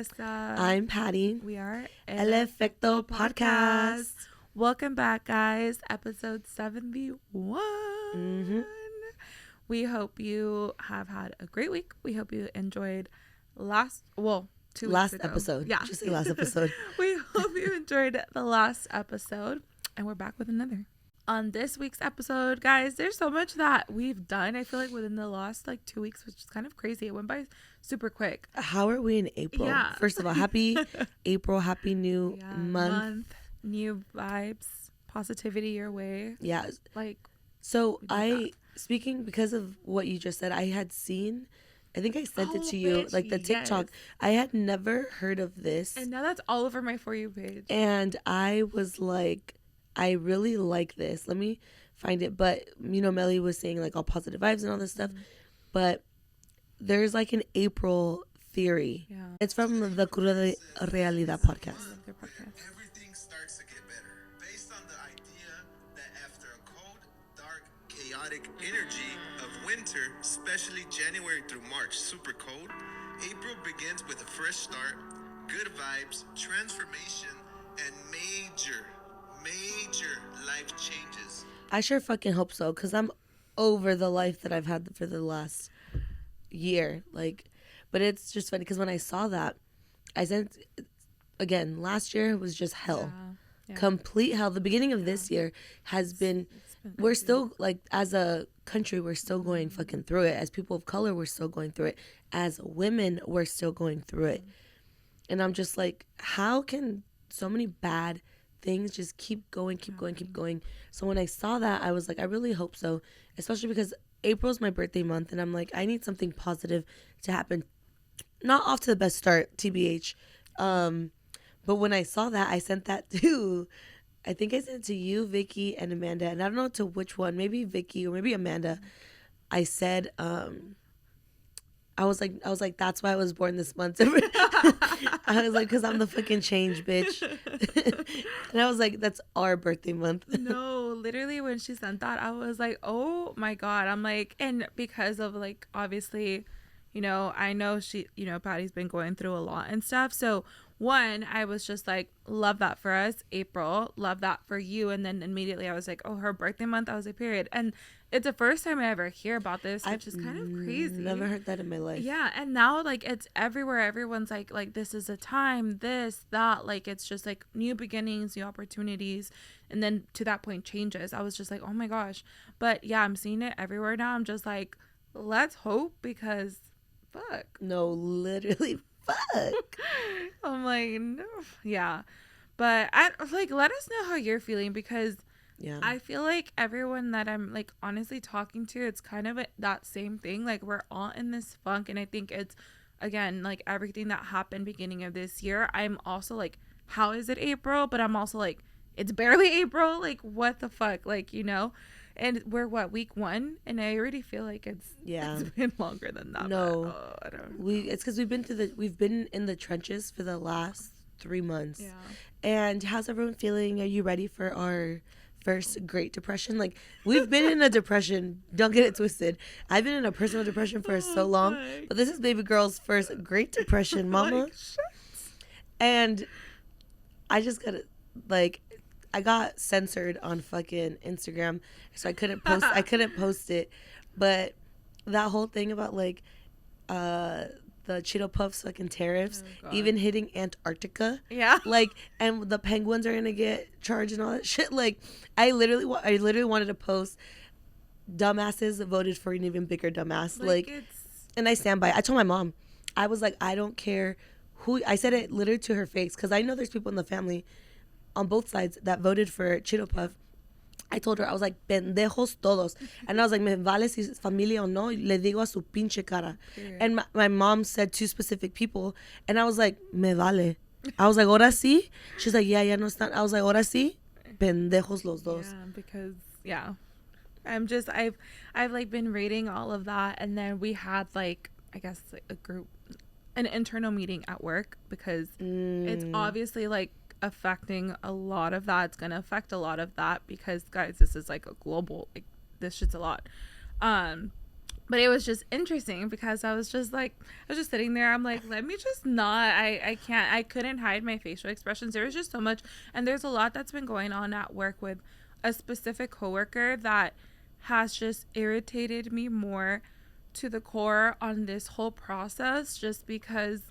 Melissa. I'm Patty. We are El Efecto Podcast. Welcome back, guys. Episode 71. Mm-hmm. We hope you have had a great week. We hope you enjoyed 2 weeks Last ago. episode. Yeah. Just say last episode. We hope you enjoyed the last episode. And we're back with another. On this week's episode, guys, there's so much that we've done. I feel like within the last 2 weeks, which is kind of crazy. It went by super quick. How are we in April? Yeah. First of all, happy April. Happy new month. New vibes, positivity your way. Yeah. Like, so speaking because of what you just said, I had seen, I think I sent it to you, bitch, like the TikTok. yes. I had never heard of this. And now that's all over my For You page. And I was like, I really like this. Let me find it. But, Melly was saying like all positive vibes and all this stuff. But there's like an April theory. Yeah. It's from the Cruda Realidad podcast. I love their podcast. Everything starts to get better based on the idea that after a cold, dark, chaotic energy of winter, especially January through March, super cold, April begins with a fresh start, good vibes, transformation, and major life changes. I sure fucking hope so, because I'm over the life that I've had for the last year. But it's just funny because when I saw that, I sent, again, last year was just hell. Yeah. Complete hell. The beginning of this year has been, we're still, as a country, we're still going fucking through it. As people of color, we're still going through it. As women, we're still going through it. And I'm just like, how can so many bad things just keep going. So when I saw that, I was like, I really hope so, especially because April's my birthday month, and I'm like, I need something positive to happen. Not off to the best start, TBH. But when I saw that, I sent that to, I think I sent it to you, Vicky, and Amanda, and I don't know to which one, maybe Vicky or maybe Amanda. I said, I was like, that's why I was born this month. I was like, because I'm the fucking change, bitch. And I was like, that's our birthday month. No, literally when she sent that, I was like, oh my God. I'm like, and because of obviously, I know she, Patty's been going through a lot and stuff. So one, I was just like, love that for us, April, love that for you. And then immediately I was like, oh, her birthday month. I was like, period. And it's the first time I ever hear about this, which is kind of crazy. Never heard that in my life. Yeah. And now it's everywhere. Everyone's like this is a time, this, that, it's just new beginnings, new opportunities. And then to that point changes. I was just like, oh my gosh. But yeah, I'm seeing it everywhere now. I'm just like, let's hope, because fuck. No, literally fuck. I'm like, no. Yeah. But I let us know how you're feeling, because yeah, I feel like everyone that I'm honestly talking to, it's kind of that same thing. We're all in this funk, and I think it's, again, everything that happened beginning of this year. I'm also like, how is it April? But I'm also like, it's barely April. What the fuck? And we're week 1, and I already feel like it's been longer than that. No, but, I don't know. It's because we've been in the trenches for the last 3 months. Yeah. And how's everyone feeling? Are you ready for our first Great Depression? We've been in a depression. Don't get it twisted. I've been in a personal depression for so long, but this is baby girl's first Great Depression, mama. And I just got I got censored on fucking Instagram, so I couldn't post it. But that whole thing about the Cheeto Puffs fucking tariffs, even hitting Antarctica. Yeah. And the penguins are gonna get charged and all that shit. I literally wanted to post, dumbasses voted for an even bigger dumbass. And I stand by it. I told my mom, I was like, I don't care who. I said it literally to her face, because I know there's people in the family on both sides that voted for Cheeto Puff. I told her, I was like, pendejos todos. And I was like, me vale si es familia o no, le digo a su pinche cara. Period. And my mom said 2 specific people. And I was like, me vale. I was like, ahora sí? She's like, yeah, no están. I was like, ahora sí? Pendejos los dos. Yeah, because, I'm just, I've been reading all of that. And then we had, I guess, a group, an internal meeting at work, because it's obviously, affecting a lot of that. It's gonna affect a lot of that, because guys, this is a global, this shit's a lot. But it was just interesting because I was just sitting there. I'm like, let me just not. I couldn't hide my facial expressions. There was just so much. And there's a lot that's been going on at work with a specific coworker that has just irritated me more to the core on this whole process, just because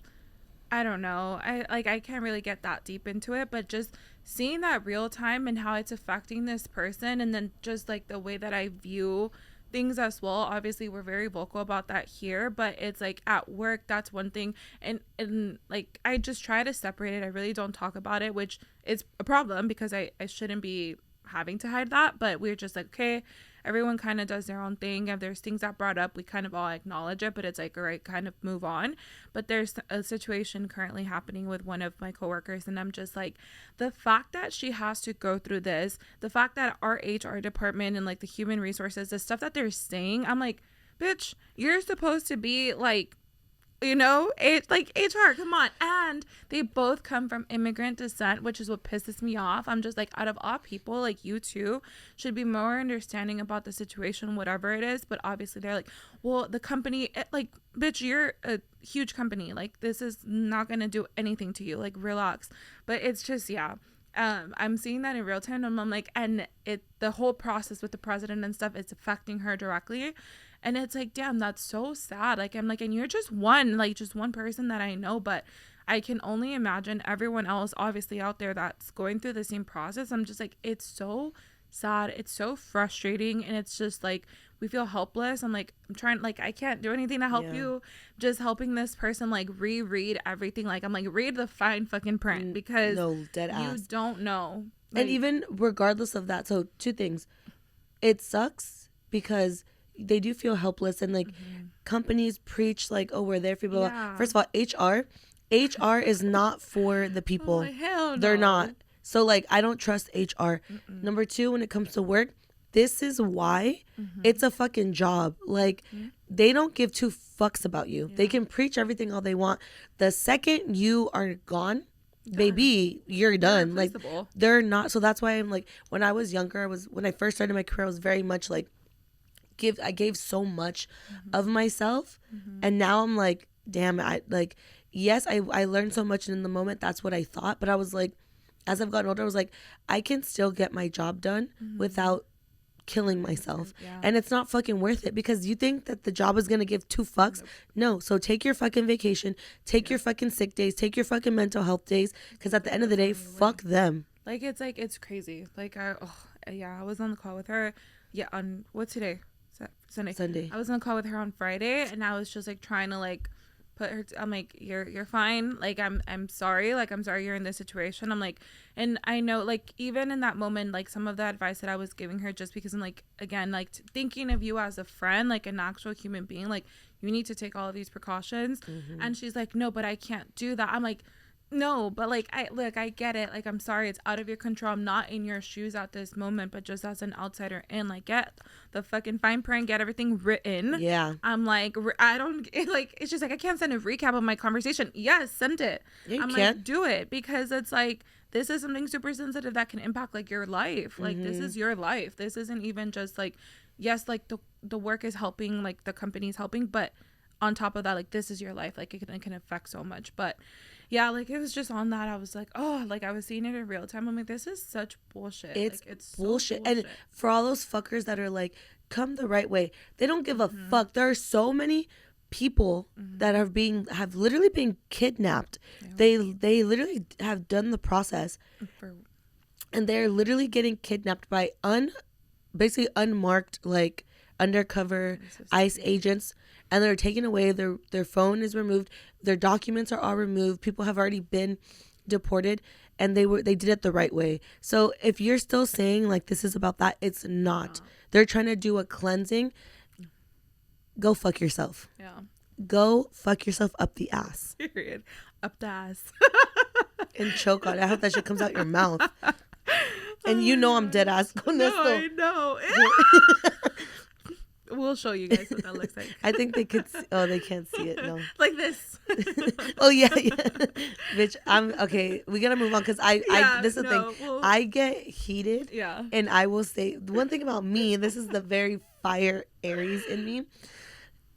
I don't know. I can't really get that deep into it, but just seeing that real time and how it's affecting this person, and then just like the way that I view things as well. Obviously, we're very vocal about that here, but it's like at work, that's one thing. And like I just try to separate it. I really don't talk about it, which is a problem because I shouldn't be having to hide that. But we're just like, okay, everyone kind of does their own thing. If there's things that brought up, we kind of all acknowledge it, but it's like, all right, kind of move on. But there's a situation currently happening with one of my coworkers, and I'm just like, the fact that she has to go through this, the fact that our HR department and like the human resources, the stuff that they're saying, I'm like, bitch, you're supposed to be like, you know, it's like HR, come on. And they both come from immigrant descent, which is what pisses me off. I'm just like, out of all people, like you two should be more understanding about the situation, whatever it is. But obviously they're like, well, the company, like, bitch, you're a huge company. Like, this is not going to do anything to you. Like, relax. But it's just, yeah. I'm seeing that in real time, and I'm like, and the whole process with the president and stuff, it's affecting her directly. And it's like, damn, that's so sad. Like, I'm like, and you're just one person that I know, but I can only imagine everyone else obviously out there that's going through the same process. I'm just like, it's so sad. It's so frustrating. And it's just like, we feel helpless. I'm like, I'm trying, like, I can't do anything to help you. Just helping this person, like, reread everything. Like, I'm like, read the fine fucking print, because you don't know. Like, and even regardless of that, so two things. It sucks because they do feel helpless, and like companies preach like, oh, we're there for people. Yeah. First of all, HR is not for the people. Oh, hell no. They're not. So like, I don't trust HR. Number two, when it comes to work, this is why it's a fucking job. Like, they don't give two fucks about you. They can preach everything all they want. The second you are gone, baby, you're done. Like, they're not. So that's why I'm like, when I was younger, when I first started my career, I was very much like, I gave so much of myself, and now I'm like, damn, yes, I learned so much, and in the moment that's what I thought, but I was like, as I've gotten older, I was like, I can still get my job done without killing myself. And it's not fucking worth it, because you think that the job is gonna give two fucks. No. So take your fucking vacation, take your fucking sick days, take your fucking mental health days, because at the end of the day, fuck them. Like, it's crazy. Like, I was on the call with her on what's today, Sunday. I was on a call with her on Friday, and I was just like trying to like put her I'm like, you're fine. Like, I'm sorry. Like, I'm sorry you're in this situation. I'm like, and I know, like, even in that moment, like, some of the advice that I was giving her, just because I'm like, again, like, thinking of you as a friend, like an actual human being, like, you need to take all of these precautions. And she's like, no, but I can't do that. I'm like, no, but like, I get it. Like, I'm sorry, it's out of your control. I'm not in your shoes at this moment, but just as an outsider in, like, get the fucking fine print, get everything written. Yeah. I'm like, I don't, like, it's just like, I can't send a recap of my conversation. Yes, send it. I'm like, do it, because it's like, this is something super sensitive that can impact like your life. Like, this is your life. This isn't even just like, yes, like the work is helping, like the company's helping, but on top of that, like, this is your life. Like, it can affect so much. But yeah, like, it was just on that. I was like, oh, like, I was seeing it in real time. I'm like, this is such bullshit. It's bullshit. So bullshit. And for all those fuckers that are like, come the right way, they don't give a fuck. There are so many people that have literally been kidnapped. They literally have done the process, and they're literally getting kidnapped by basically unmarked, like, undercover ICE agents, and they're taken away. Their phone is removed, their documents are all removed. People have already been deported, and they did it the right way. So if you're still saying like this is about that, it's not. They're trying to do a cleansing. Go fuck yourself. Go fuck yourself up the ass. Period. Up the ass. And choke on it. I hope that shit comes out your mouth. And you know I'm dead ass con esto. I know. We'll show you guys what that looks like. I think they could they can't see it, no. Like this. Oh yeah. Bitch, okay, we gotta move on, because this is the thing. I get heated. Yeah. And I will say, the one thing about me, and this is the very fire Aries in me,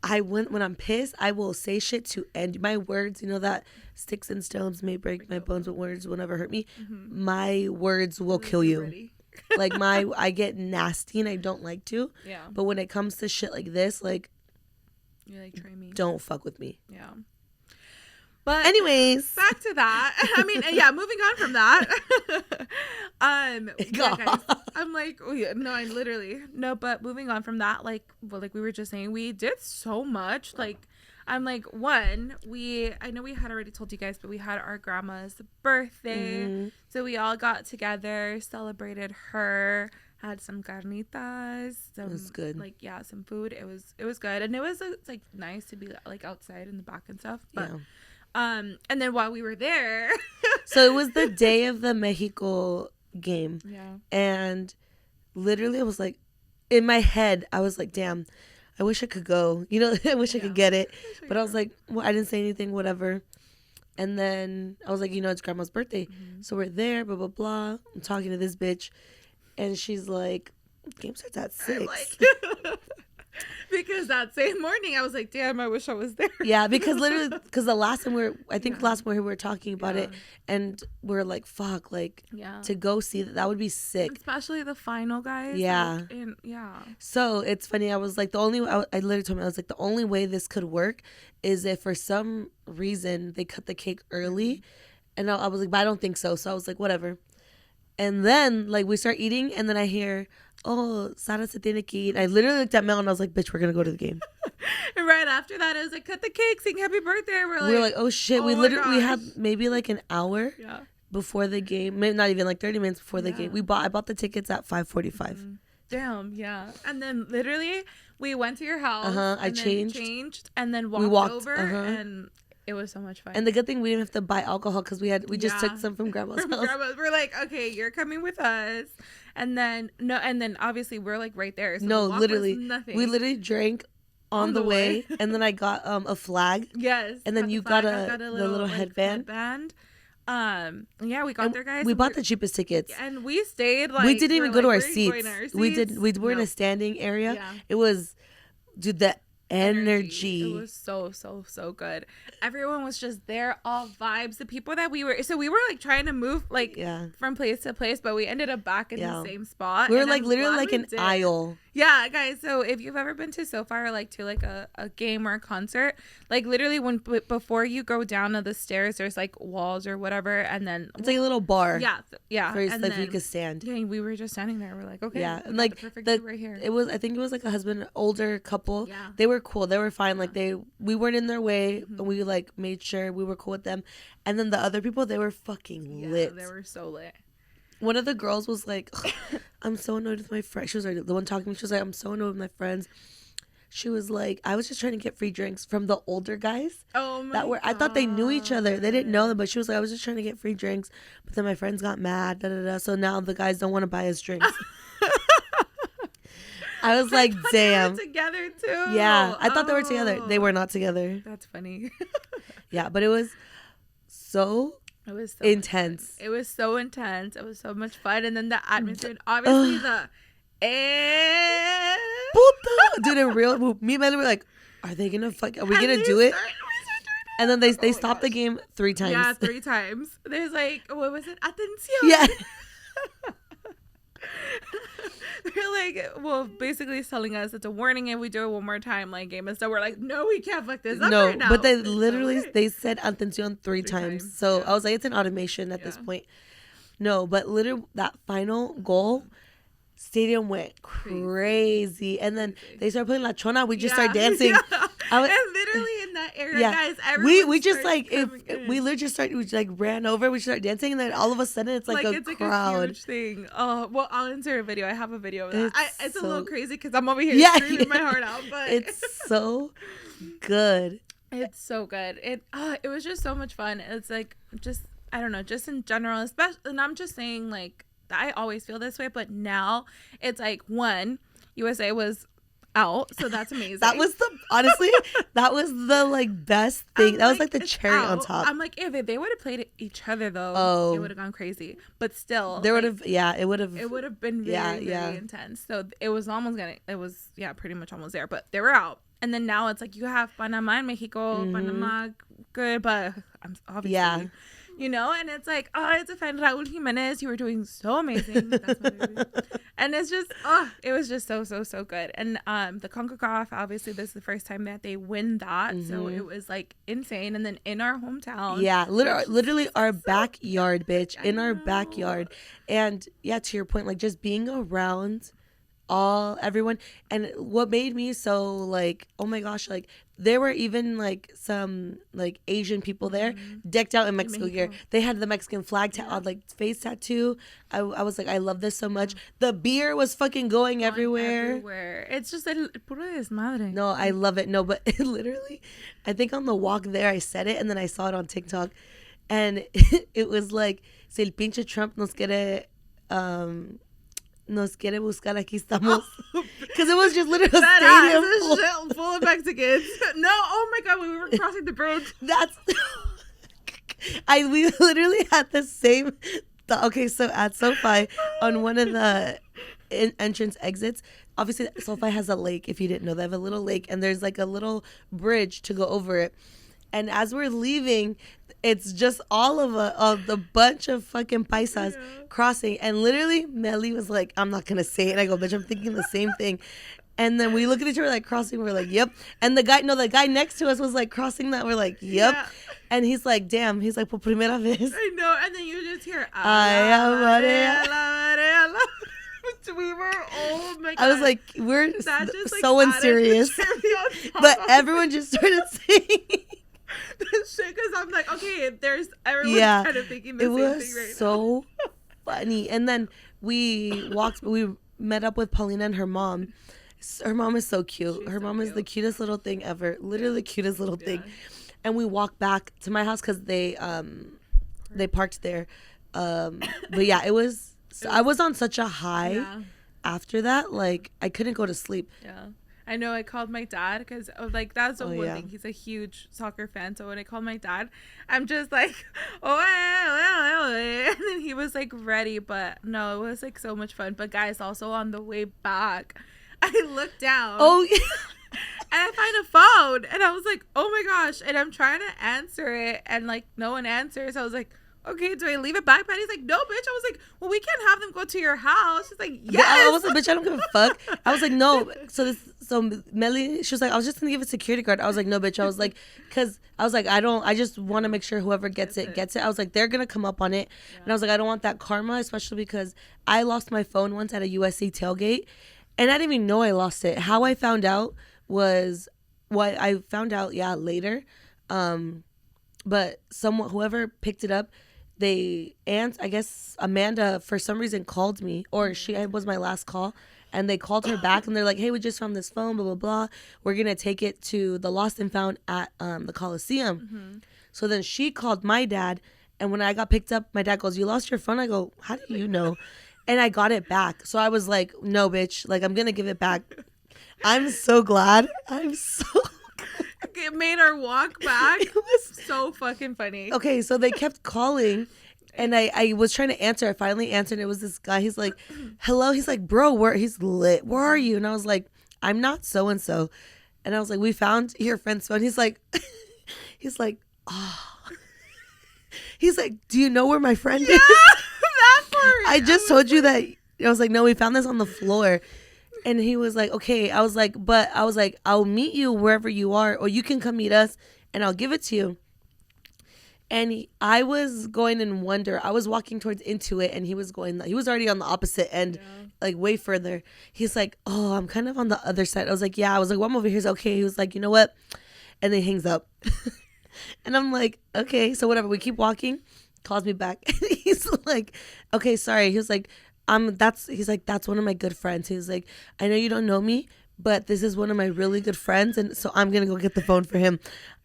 when I'm pissed, I will say shit to end my words. You know that sticks and stones may break my bones, but words will never hurt me. My words will kill you. Like I get nasty and I don't like to. Yeah. But when it comes to shit like this, like, you're like, try me. Don't fuck with me. Yeah. But anyways, back to that. I mean, yeah, moving on from that. Yeah, guys, I'm like, oh yeah, no, I literally no, but moving on from that, like, well, like we were just saying, we did so much. Like, I'm like, I know we had already told you guys, but we had our grandma's birthday, so we all got together, celebrated her, had some carnitas, it was good. Like, yeah, some food. It was good, and it was like nice to be like outside in the back and stuff, but. Yeah. And then while we were there, so it was the day of the Mexico game. Yeah. And literally I was like, in my head, I was like, damn, I wish I could go. You know, I wish I could get it. But I was like, well, I didn't say anything, whatever. And then I was like, it's grandma's birthday. So we're there, blah, blah, blah. I'm talking to this bitch. And she's like, game starts at 6. Because that same morning I was like, damn, I wish I was there. Yeah, because the last time last time we were talking about it, and we're like, fuck, like, to go see that would be sick, especially the final, guys. Yeah. Like, and so it's funny, I was like, I literally told me, I was like, the only way this could work is if for some reason they cut the cake early, and I was like, but I don't think so. So I was like, whatever. And then like we start eating, and then I hear, oh, Sara se tiene que ir. I literally looked at Mel and I was like, bitch, we're gonna go to the game. And right after that, I was like, cut the cake, sing happy birthday. We're like, oh shit. We had maybe like an hour before the game, maybe not even like 30 minutes before the game. I bought the tickets at 5:45. Damn, yeah. And then literally we went to your house. I changed and then walked over and it was so much fun. And the good thing, we didn't have to buy alcohol because we just took some from grandma's house. We're like, okay, you're coming with us. And then obviously we're like right there. So no, the literally, nothing. we literally drank on the way. And then I got a flag. Yes. And then you got the little headband. Yeah, we got there, guys. We bought the cheapest tickets. And we stayed like, we didn't even go to our seats. We were in No. a standing area. Yeah. It was, dude, the energy. It was so good. Everyone was just there, all vibes. The people that we were like trying to move like from place to place, but we ended up back in the same spot. We were like literally like an aisle. Yeah, guys. So if you've ever been to SoFi or like to like a game or a concert, like literally before you go down to the stairs, there's like walls or whatever, and then it's like a little bar. Yeah. Where it's like you could stand. Yeah, we were just standing there. We're like, okay, yeah, and like the perfect right here. I think it was like a husband, older couple. Yeah, they were cool. They were fine. Like we weren't in their way, and we like made sure we were cool with them. And then the other people, they were fucking lit. They were so lit. One of the girls was like, I'm so annoyed with my friends. She was like, the one talking to me, she was like, I'm so annoyed with my friends. She was like, I was just trying to get free drinks from the older guys. Oh my God. I thought they knew each other. They didn't know them, but she was like, I was just trying to get free drinks. But then my friends got mad, so now the guys don't want to buy us drinks. I was like, damn. They were together too. Yeah, I thought they were together. They were not together. That's funny. Yeah, but it was so intense. It was so intense. It was so much fun. And then the atmosphere, and obviously Puta. Dude, in real, me and Melly were like, are we gonna do it? And then they stopped the game 3 times. Yeah, 3 times. There's like, what was it? Atención. Yeah. They're like, well, basically telling us it's a warning if we do it one more time, like game and stuff. We're like, no, we can't fuck this up right now. But they literally they said atención 3 times. So I was like, it's an automation at this point. No, but literally that final goal, stadium went crazy. And then they started playing La Chona. We just started dancing. And literally in that area, guys, everyone we just like we literally just started, we just like ran over, we started dancing, and then all of a sudden it's like a crowd. Like a huge thing. Oh, well, I'll insert a video. I have a video of that. It's a little crazy because I'm over here screaming my heart out, but it's so good. It's so good. It was just so much fun. It's like just, I don't know, just in general, especially, and I'm just saying, like, I always feel this way, but now it's like, one, USA was out, so that's amazing. That was honestly, that was the like best thing. That was like the cherry on top. I'm like, if they would have played each other though, it would have gone crazy. But still, there would have, it would have been very intense. So it was pretty much almost there. But they were out, and then now it's like you have Panama and Mexico. Panama, good, but I'm obviously. You know, and it's like, oh, it's a fan, Raul Jimenez. You were doing so amazing. That's my baby. And it's just, it was just so good. And the CONCACAF, obviously, this is the first time that they win that. So it was like insane. And then in our hometown. Yeah, literally our backyard, bitch. In our backyard. And yeah, to your point, like just being around everyone. And what made me so like, oh my gosh, like there were even like some like Asian people there decked out in Mexico gear. They had the Mexican flag like face tattoo. I was like, I love this so much. The beer was fucking going everywhere. It's just el puro desmadre. No, I love it. No, but literally, I think on the walk there I said it and then I saw it on TikTok, and it was like, si el pinche Trump nos quiere buscar, aquí estamos. Because it was just literally a stadium full of Mexicans. No, oh my God, when we were crossing the bridge. We literally had the same okay, so at SoFi, on one of the entrance exits, obviously SoFi has a lake. If you didn't know, they have a little lake, and there's like a little bridge to go over it. And as we're leaving, it's just all of the bunch of fucking paisas crossing. And literally, Melly was like, I'm not going to say it. And I go, bitch, I'm thinking the same thing. And then we look at each other like crossing. We're like, yep. And the guy next to us was like crossing that. We're like, yep. Yeah. And he's like, damn. He's like, por primera vez. I know. And then you just hear, we were, oh my God. I was like, we're so unserious. But everyone just started singing. Shit, because I'm like, okay, everyone's kind of thinking the same thing right now. It was so funny. And then we met up with Paulina and her mom. Her mom is so cute. Her mom is the cutest little thing ever. Literally the cutest little thing. And we walked back to my house because they parked there. But yeah, I was on such a high after that. Like, I couldn't go to sleep. Yeah. I know I called my dad because like that's the one thing. He's a huge soccer fan. So when I called my dad, I'm just like, and then he was like ready. But no, it was like so much fun. But guys, also on the way back, I looked down. Oh, yeah. And I find a phone. And I was like, oh my gosh. And I'm trying to answer it. And like no one answers. I was like, okay, do I leave it back? Patty's like, no, bitch. I was like, well, we can't have them go to your house. She's like, yes. I was like, bitch, I don't give a fuck. I was like, no. So Melly, she was like, I was just gonna give a security guard. I was like, no, bitch. I was like, because I was like, I just want to make sure whoever gets it. I was like, they're gonna come up on it. And I was like, I don't want that karma, especially because I lost my phone once at a USC tailgate, and I didn't even know I lost it. How I found out was later. But whoever picked it up, I guess Amanda for some reason called me, or she was my last call, and they called her back and they're like, hey, we just found this phone, blah blah blah, we're gonna take it to the lost and found at the Coliseum. So then she called my dad, and when I got picked up, my dad goes, you lost your phone? I go, how do you know? And I got it back. So I was like, no, bitch, like I'm gonna give it back. I'm so glad. It made our walk back. It was so fucking funny. Okay, so they kept calling, and I was trying to answer. I finally answered, and it was this guy. He's like, hello. He's like, bro, he's lit. Where are you? And I was like, I'm not so-and-so. And I was like, we found your friend's phone. He's like, oh. He's like, do you know where my friend is? That part. I just told you that. I was like, no, we found this on the floor. And he was like, okay. I was like, I'll meet you wherever you are, or you can come meet us and I'll give it to you. And I was going in wonder. I was walking towards Intuit, and he was already on the opposite end, like way further. He's like, oh, I'm kind of on the other side. I was like, yeah. I was like, well, I'm over here. He's okay. He was like, you know what? And then he hangs up. And I'm like, okay, so whatever. We keep walking. Calls me back. He's like, okay, sorry. He was like, that's one of my good friends. He was like, I know you don't know me, but this is one of my really good friends, and so I'm gonna go get the phone for him.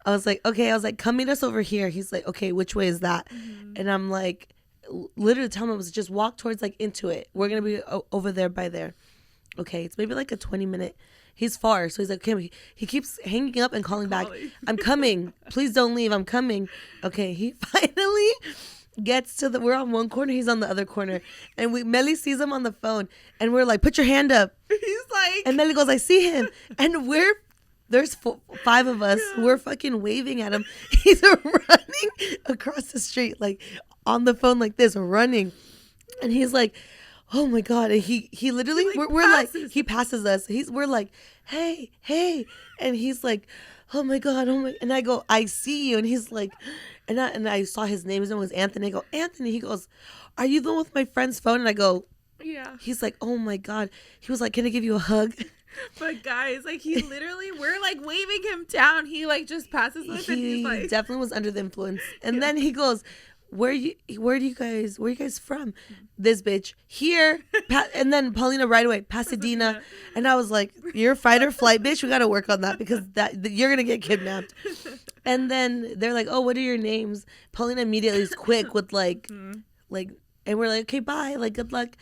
I was like, okay. I was like, come meet us over here. He's like, okay, which way is that? And I'm like, literally tell him, it was just walk towards like Intuit. We're gonna be over there by there. Okay, it's maybe like a 20-minute. He's far, so he's like, okay. He keeps hanging up and calling back. I'm coming. Please don't leave. I'm coming. Okay, he finally gets to the. We're on one corner. He's on the other corner, and Melly sees him on the phone, and we're like, put your hand up. He's like, and Melly goes, I see him, and there's 5 of us. Yeah. We're fucking waving at him. He's running across the street, like on the phone, like this, running, and he's like, oh my God. And he literally, we're like, he passes us. We're like, hey. And he's like, oh my God. And I go, I see you. And he's like, and I saw his name. His name was Anthony. I go, Anthony. He goes, are you the one with my friend's phone? And I go, yeah. He's like, oh my God. He was like, can I give you a hug? But guys, like, he literally, we're like waving him down. He like just passes us and he's like, definitely was under the influence. And then he goes, where are you guys from? This bitch here. And then Paulina right away, Pasadena. And I was like, you're fight or flight, bitch. We got to work on that because you're going to get kidnapped. And then they're like, oh, what are your names? Paulina immediately is quick with like, and we're like, okay, bye. Like, good luck.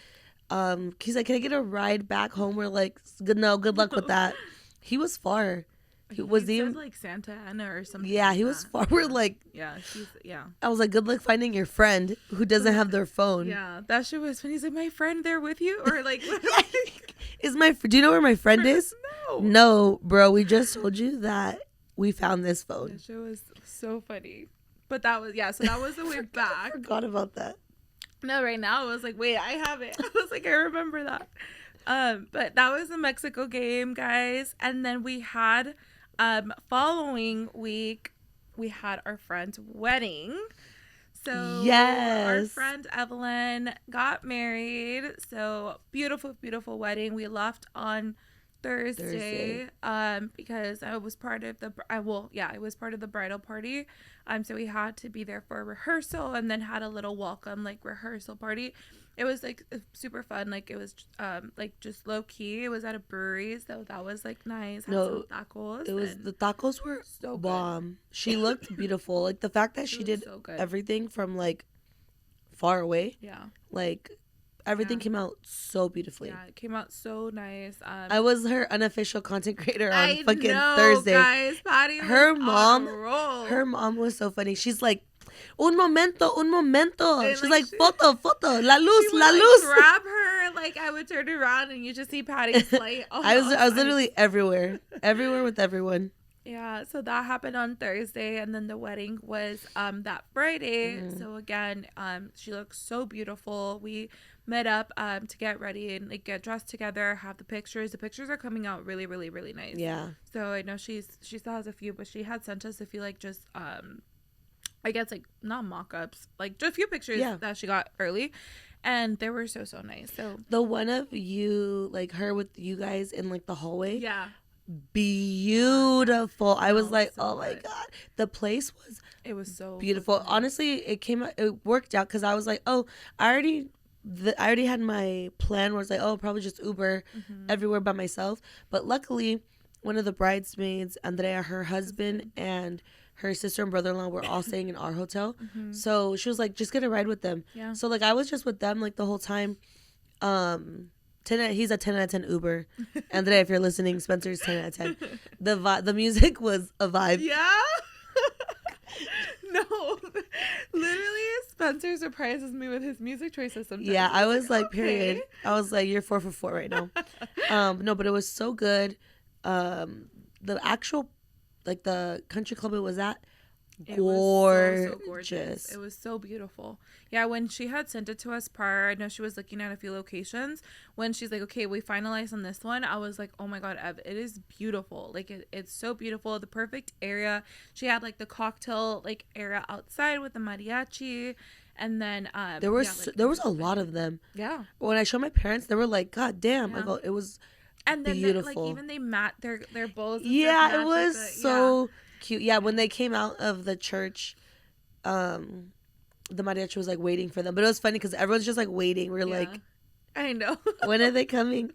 He's like, can I get a ride back home? We're like, good luck with that. He was far. He said like Santa Ana or something. Yeah, he was far. We're like, yeah. I was like, good luck finding your friend who doesn't have their phone. Yeah, that shit was funny. He's like, my friend there with you, or like, do you know where my friend is? No, bro. We just told you that we found this phone. That shit was so funny. But that was So that was the way back. I forgot about that. No, right now I was like, wait, I have it. I was like, I remember that. But that was the Mexico game, guys. And then we had following week we had our friend's wedding. So yes, our friend Evelyn got married. So beautiful wedding. We left on Thursday. Because I was part of it was part of the bridal party. So we had to be there for a rehearsal and then had a little welcome like rehearsal party. It was like super fun. Like it was like just low key. It was at a brewery, so that was like nice. Had some tacos. The tacos were so bomb. Good. She looked beautiful. Like the fact that she did everything from like far away. Yeah. Like everything came out so beautifully. Yeah, it came out so nice. I was her unofficial content creator on Thursday. Guys, Patty was her mom was so funny. She's like, un momento. And she's like, foto, la luz. Grab her. Like I would turn around and you just see Patty's like. I was literally everywhere with everyone. Yeah, so that happened on Thursday, and then the wedding was that Friday. So again, she looks so beautiful. We met up to get ready and like get dressed together, have the pictures. The pictures are coming out really, really, really nice. Yeah. So I know she still has a few, but she had sent us a few like just I guess like not mock-ups, like just a few pictures that she got early. And they were so nice. So the one of you, like her with you guys in like the hallway. Yeah. Beautiful. I was like, so my God. The place was so beautiful. Good. Honestly, it worked out because I was like, oh, I already had my plan where it's like, oh, probably just Uber everywhere by myself. But luckily, one of the bridesmaids, Andrea, her husband, and her sister and brother-in-law were all staying in our hotel. So she was like, just get a ride with them. Yeah. So like I was just with them like the whole time. He's a 10 out of 10 Uber. Andrea, if you're listening, Spencer's 10 out of 10. The music was a vibe. Yeah. No, literally, Spencer surprises me with his music choices sometimes. Yeah, I was like, period. I was like, you're 4 for 4 right now. No, but it was so good. The actual, like the country club it was at, gorgeous. So gorgeous. It was so beautiful. Yeah, when she had sent it to us prior, I know she was looking at a few locations. When she's like, okay, we finalized on this one, I was like, oh my God, Ev, it is beautiful. Like it's so beautiful. The perfect area. She had like the cocktail like area outside with the mariachi. And then there was a lot of them. Yeah. When I showed my parents, they were like, God damn. I go, it was and then beautiful. Like even they mat their bowls. Yeah, it was so cute. Yeah, when they came out of the church, the mariachi was like waiting for them, but it was funny because everyone's just like waiting. We're like, I know. When are they coming?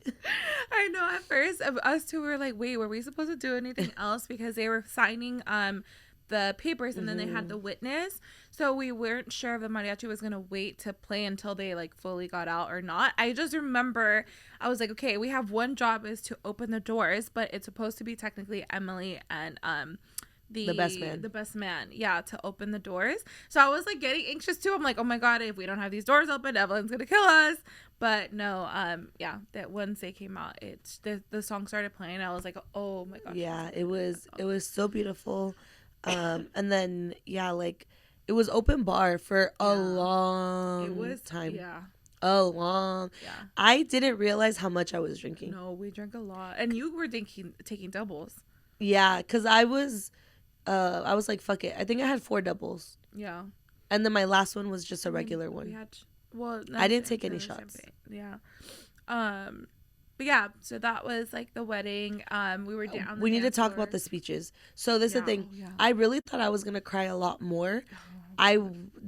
I know. At first, us two were like, wait, were we supposed to do anything else? Because they were signing the papers, and then they had the witness. So we weren't sure if the mariachi was gonna wait to play until they like fully got out or not. I just remember I was like, okay, we have one job, is to open the doors, but it's supposed to be technically Emily and the best man, yeah, to open the doors. So I was like getting anxious too. I'm like, oh my god, if we don't have these doors open, Evelyn's gonna kill us. But no, yeah, that once they came out, it's the song started playing. I was like, oh my gosh. Yeah, it was so beautiful. And then yeah, like it was open bar for a long time. Yeah. A long. Yeah. I didn't realize how much I was drinking. No, we drank a lot, and you were taking doubles. Yeah, cause I was like, fuck it. I think I had 4 doubles. Yeah. And then my last one was just a regular one. I didn't take any shots. Yeah. But yeah, so that was like the wedding. We were down. We need to talk about the speeches. So this is the thing. Yeah. I really thought I was gonna cry a lot more. I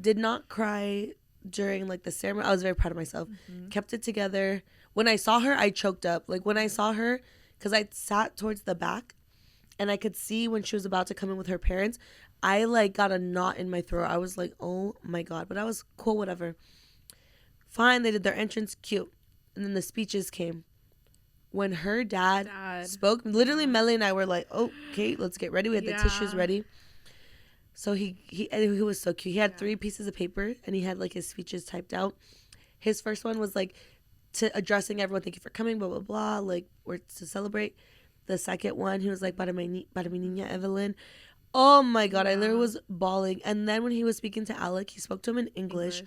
did not cry during like the ceremony. I was very proud of myself. Kept it together. When I saw her, I choked up. Like when I saw her, because I sat towards the back, and I could see when she was about to come in with her parents, I like got a knot in my throat. I was like, oh my god. But I was cool, whatever. Fine, they did their entrance, cute. And then the speeches came. When her dad spoke, literally Melly and I were like, oh, okay, let's get ready. We had the tissues ready. So he was so cute. He had 3 pieces of paper, and he had like his speeches typed out. His first one was like to addressing everyone, thank you for coming, blah, blah, blah. Like, we're to celebrate. The second one, he was like, para mi niña Evelyn. Oh my god, I literally was bawling. And then when he was speaking to Alec, he spoke to him in English.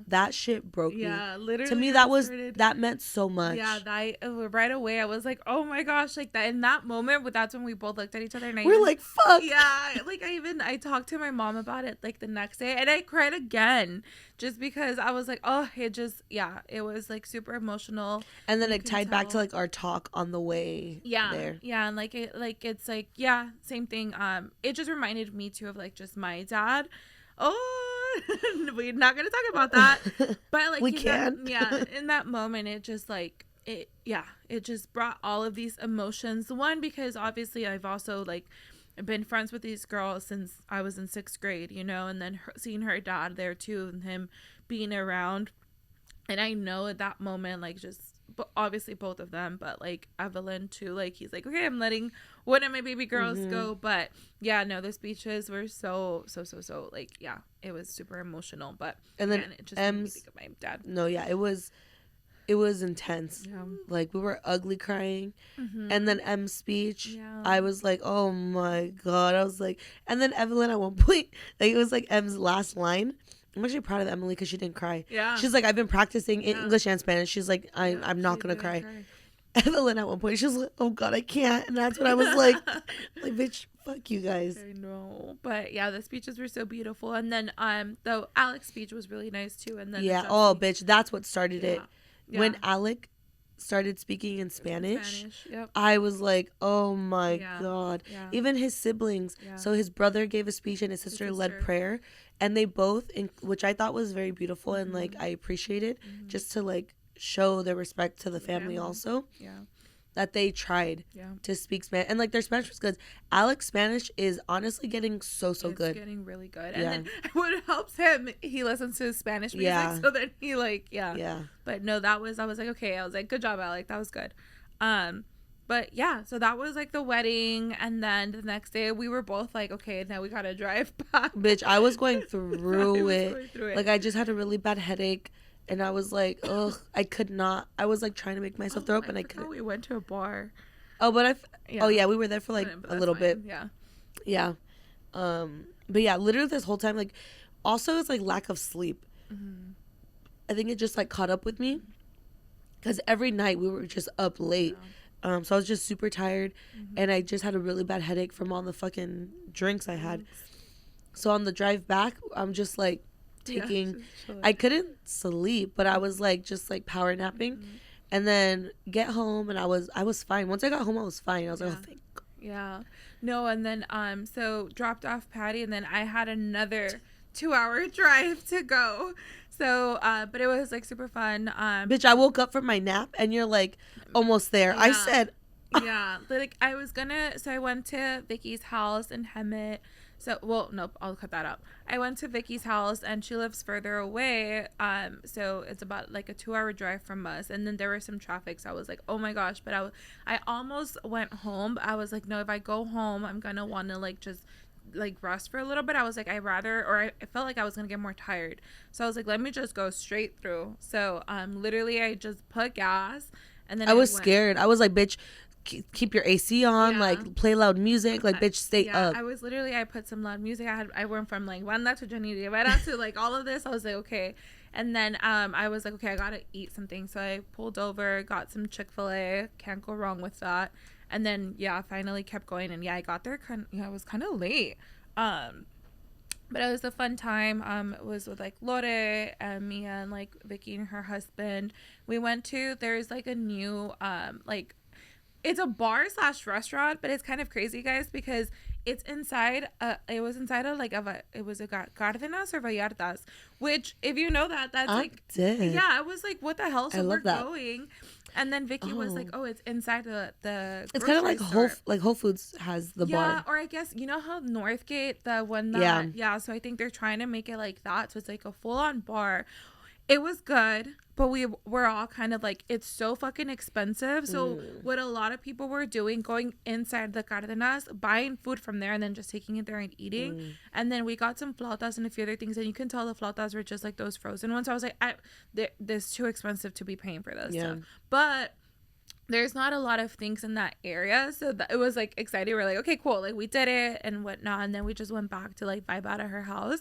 That shit broke me. Yeah, literally. To me, that meant so much. Yeah, right away I was like, oh my gosh, like that in that moment. But that's when we both looked at each other and we're like, fuck. Yeah, like I talked to my mom about it like the next day, and I cried again just because I was like, oh, it was like super emotional. And then it tied back to like our talk on the way there. Yeah, and it's like same thing. It just reminded me too of like just my dad. Oh, we're not gonna talk about that, but like we can. In that moment, it just like it just brought all of these emotions. One, because obviously I've also like been friends with these girls since I was in 6th grade, you know, and then seeing her dad there too, and him being around, and I know at that moment, like just. But obviously both of them, but like Evelyn too, like he's like, okay, I'm letting one of my baby girls go. But yeah, no, the speeches were so like, yeah, it was super emotional. But and then it just made me think of my dad. No, yeah, it was intense. Yeah. Like we were ugly crying. And then M's speech, I was like, oh my god. I was like, and then Evelyn at one point, like it was like M's last line. I'm actually proud of Emily because she didn't cry. Yeah. She's like, I've been practicing in English and Spanish. She's like, I'm not going to cry. Evelyn at one point, she was like, oh God, I can't. And that's when I was like, bitch, fuck you guys. I know. But yeah, the speeches were so beautiful. And then the Alex speech was really nice too. And then bitch, that's what started it. Yeah. When Alec started speaking in Spanish, I was like, oh my God. Yeah. Even his siblings. Yeah. So his brother gave a speech and his sister led prayer. And they both, which I thought was very beautiful and like I appreciated, just to like show their respect to the family also. Yeah. That they tried to speak Spanish. And like their Spanish was good. Alex's Spanish is honestly getting so good. It's getting really good. And then what helps him, he listens to Spanish music. So then he like, But no, I was like, okay. I was like, good job, Alec. That was good. But yeah, so that was like the wedding, and then the next day we were both like, okay, now we gotta drive back. Bitch, I was going through it. Like I just had a really bad headache, and I was like, ugh, I could not. I was like trying to make myself throw up, and I couldn't. We went to a bar. Oh, but we were there for like a little bit. Yeah. But yeah, literally this whole time, like, also it's like lack of sleep. I think it just like caught up with me, because every night we were just up late. So I was just super tired, and I just had a really bad headache from all the fucking drinks I had. So on the drive back, I'm just like taking, I couldn't sleep, but I was like just like power napping, and then get home, and I was fine. Once I got home, I was fine. I was like, oh, thank God. Yeah, no, and then so dropped off Patty, and then I had another 2-hour drive to go. So, but it was like super fun. Bitch, I woke up from my nap and you're like almost there. I said, like I was gonna. So I went to Vicky's house in Hemet. So, well, nope, I'll cut that out. I went to Vicky's house, and she lives further away. So it's about like a 2-hour drive from us. And then there was some traffic, so I was like, oh my gosh. But I almost went home. I was like, no, if I go home, I'm gonna want to like just like rest for a little bit. I was like, I felt like I was gonna get more tired. So I was like, let me just go straight through. So literally, I just put gas, and then I was scared. I was like, bitch, keep your AC on, like play loud music, like bitch, stay up. I put some loud music. I went from like banda to Johnny Rivera to like all of this. I was like, okay. And then I was like, okay, I gotta eat something. So I pulled over, got some Chick-fil-A. Can't go wrong with that. And then finally kept going. And I got there I was kind of late. But it was a fun time. It was with like Lore and Mia and like Vicky and her husband. We went to, there's like a new like, it's a bar / restaurant, but it's kind of crazy, guys, because it's inside. It was inside of like it was a Cárdenas or Vallartas, which if you know that's like, did. yeah, I was like, what the hell? So I we're love that. going, and then Vicky was like, oh, it's inside the. It's kind of like store. Whole Foods has the bar. Yeah, or I guess you know how Northgate, the one that so I think they're trying to make it like that, so it's like a full on bar. It was good, but we're all kind of like, it's so fucking expensive. So what a lot of people were doing, going inside the Cárdenas, buying food from there, and then just taking it there and eating. And then we got some flautas and a few other things, and you can tell the flautas were just like those frozen ones. So I was like, this is too expensive to be paying for this stuff. But there's not a lot of things in that area, so it was like exciting. We're like, okay, cool, like we did it and whatnot. And then we just went back to like vibe out of her house.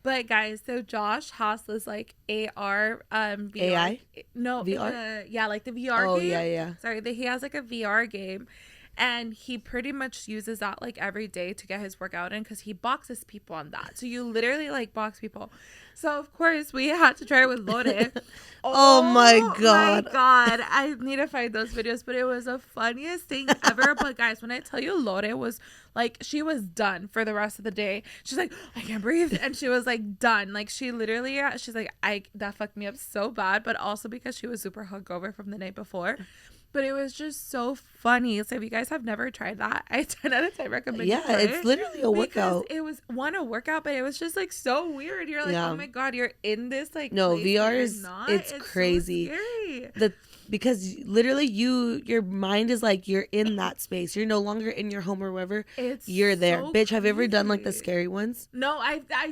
But guys, so Josh has this like AR VR, AI? no VR? like the VR game. yeah Sorry, he has like a VR game, and he pretty much uses that like every day to get his workout in, because he boxes people on that. So you literally like box people. So of course we had to try it with Lore. Oh my god. I need to find those videos, but it was the funniest thing ever. But guys, when I tell you, Lore was like, she was done for the rest of the day. She's like, I can't breathe, and she was like done. Like she literally, she's like, that fucked me up so bad, but also because she was super hungover from the night before. But it was just so funny. So if you guys have never tried that, I 10 out of 10 recommend you try it's literally a workout. It was a workout, but it was just like so weird. You're like, oh my god, you're in this like no place VR is it's crazy. So scary. Because literally your mind is like, you're in that space. You're no longer in your home or wherever. You're there. So bitch, have you ever done like the scary ones? No,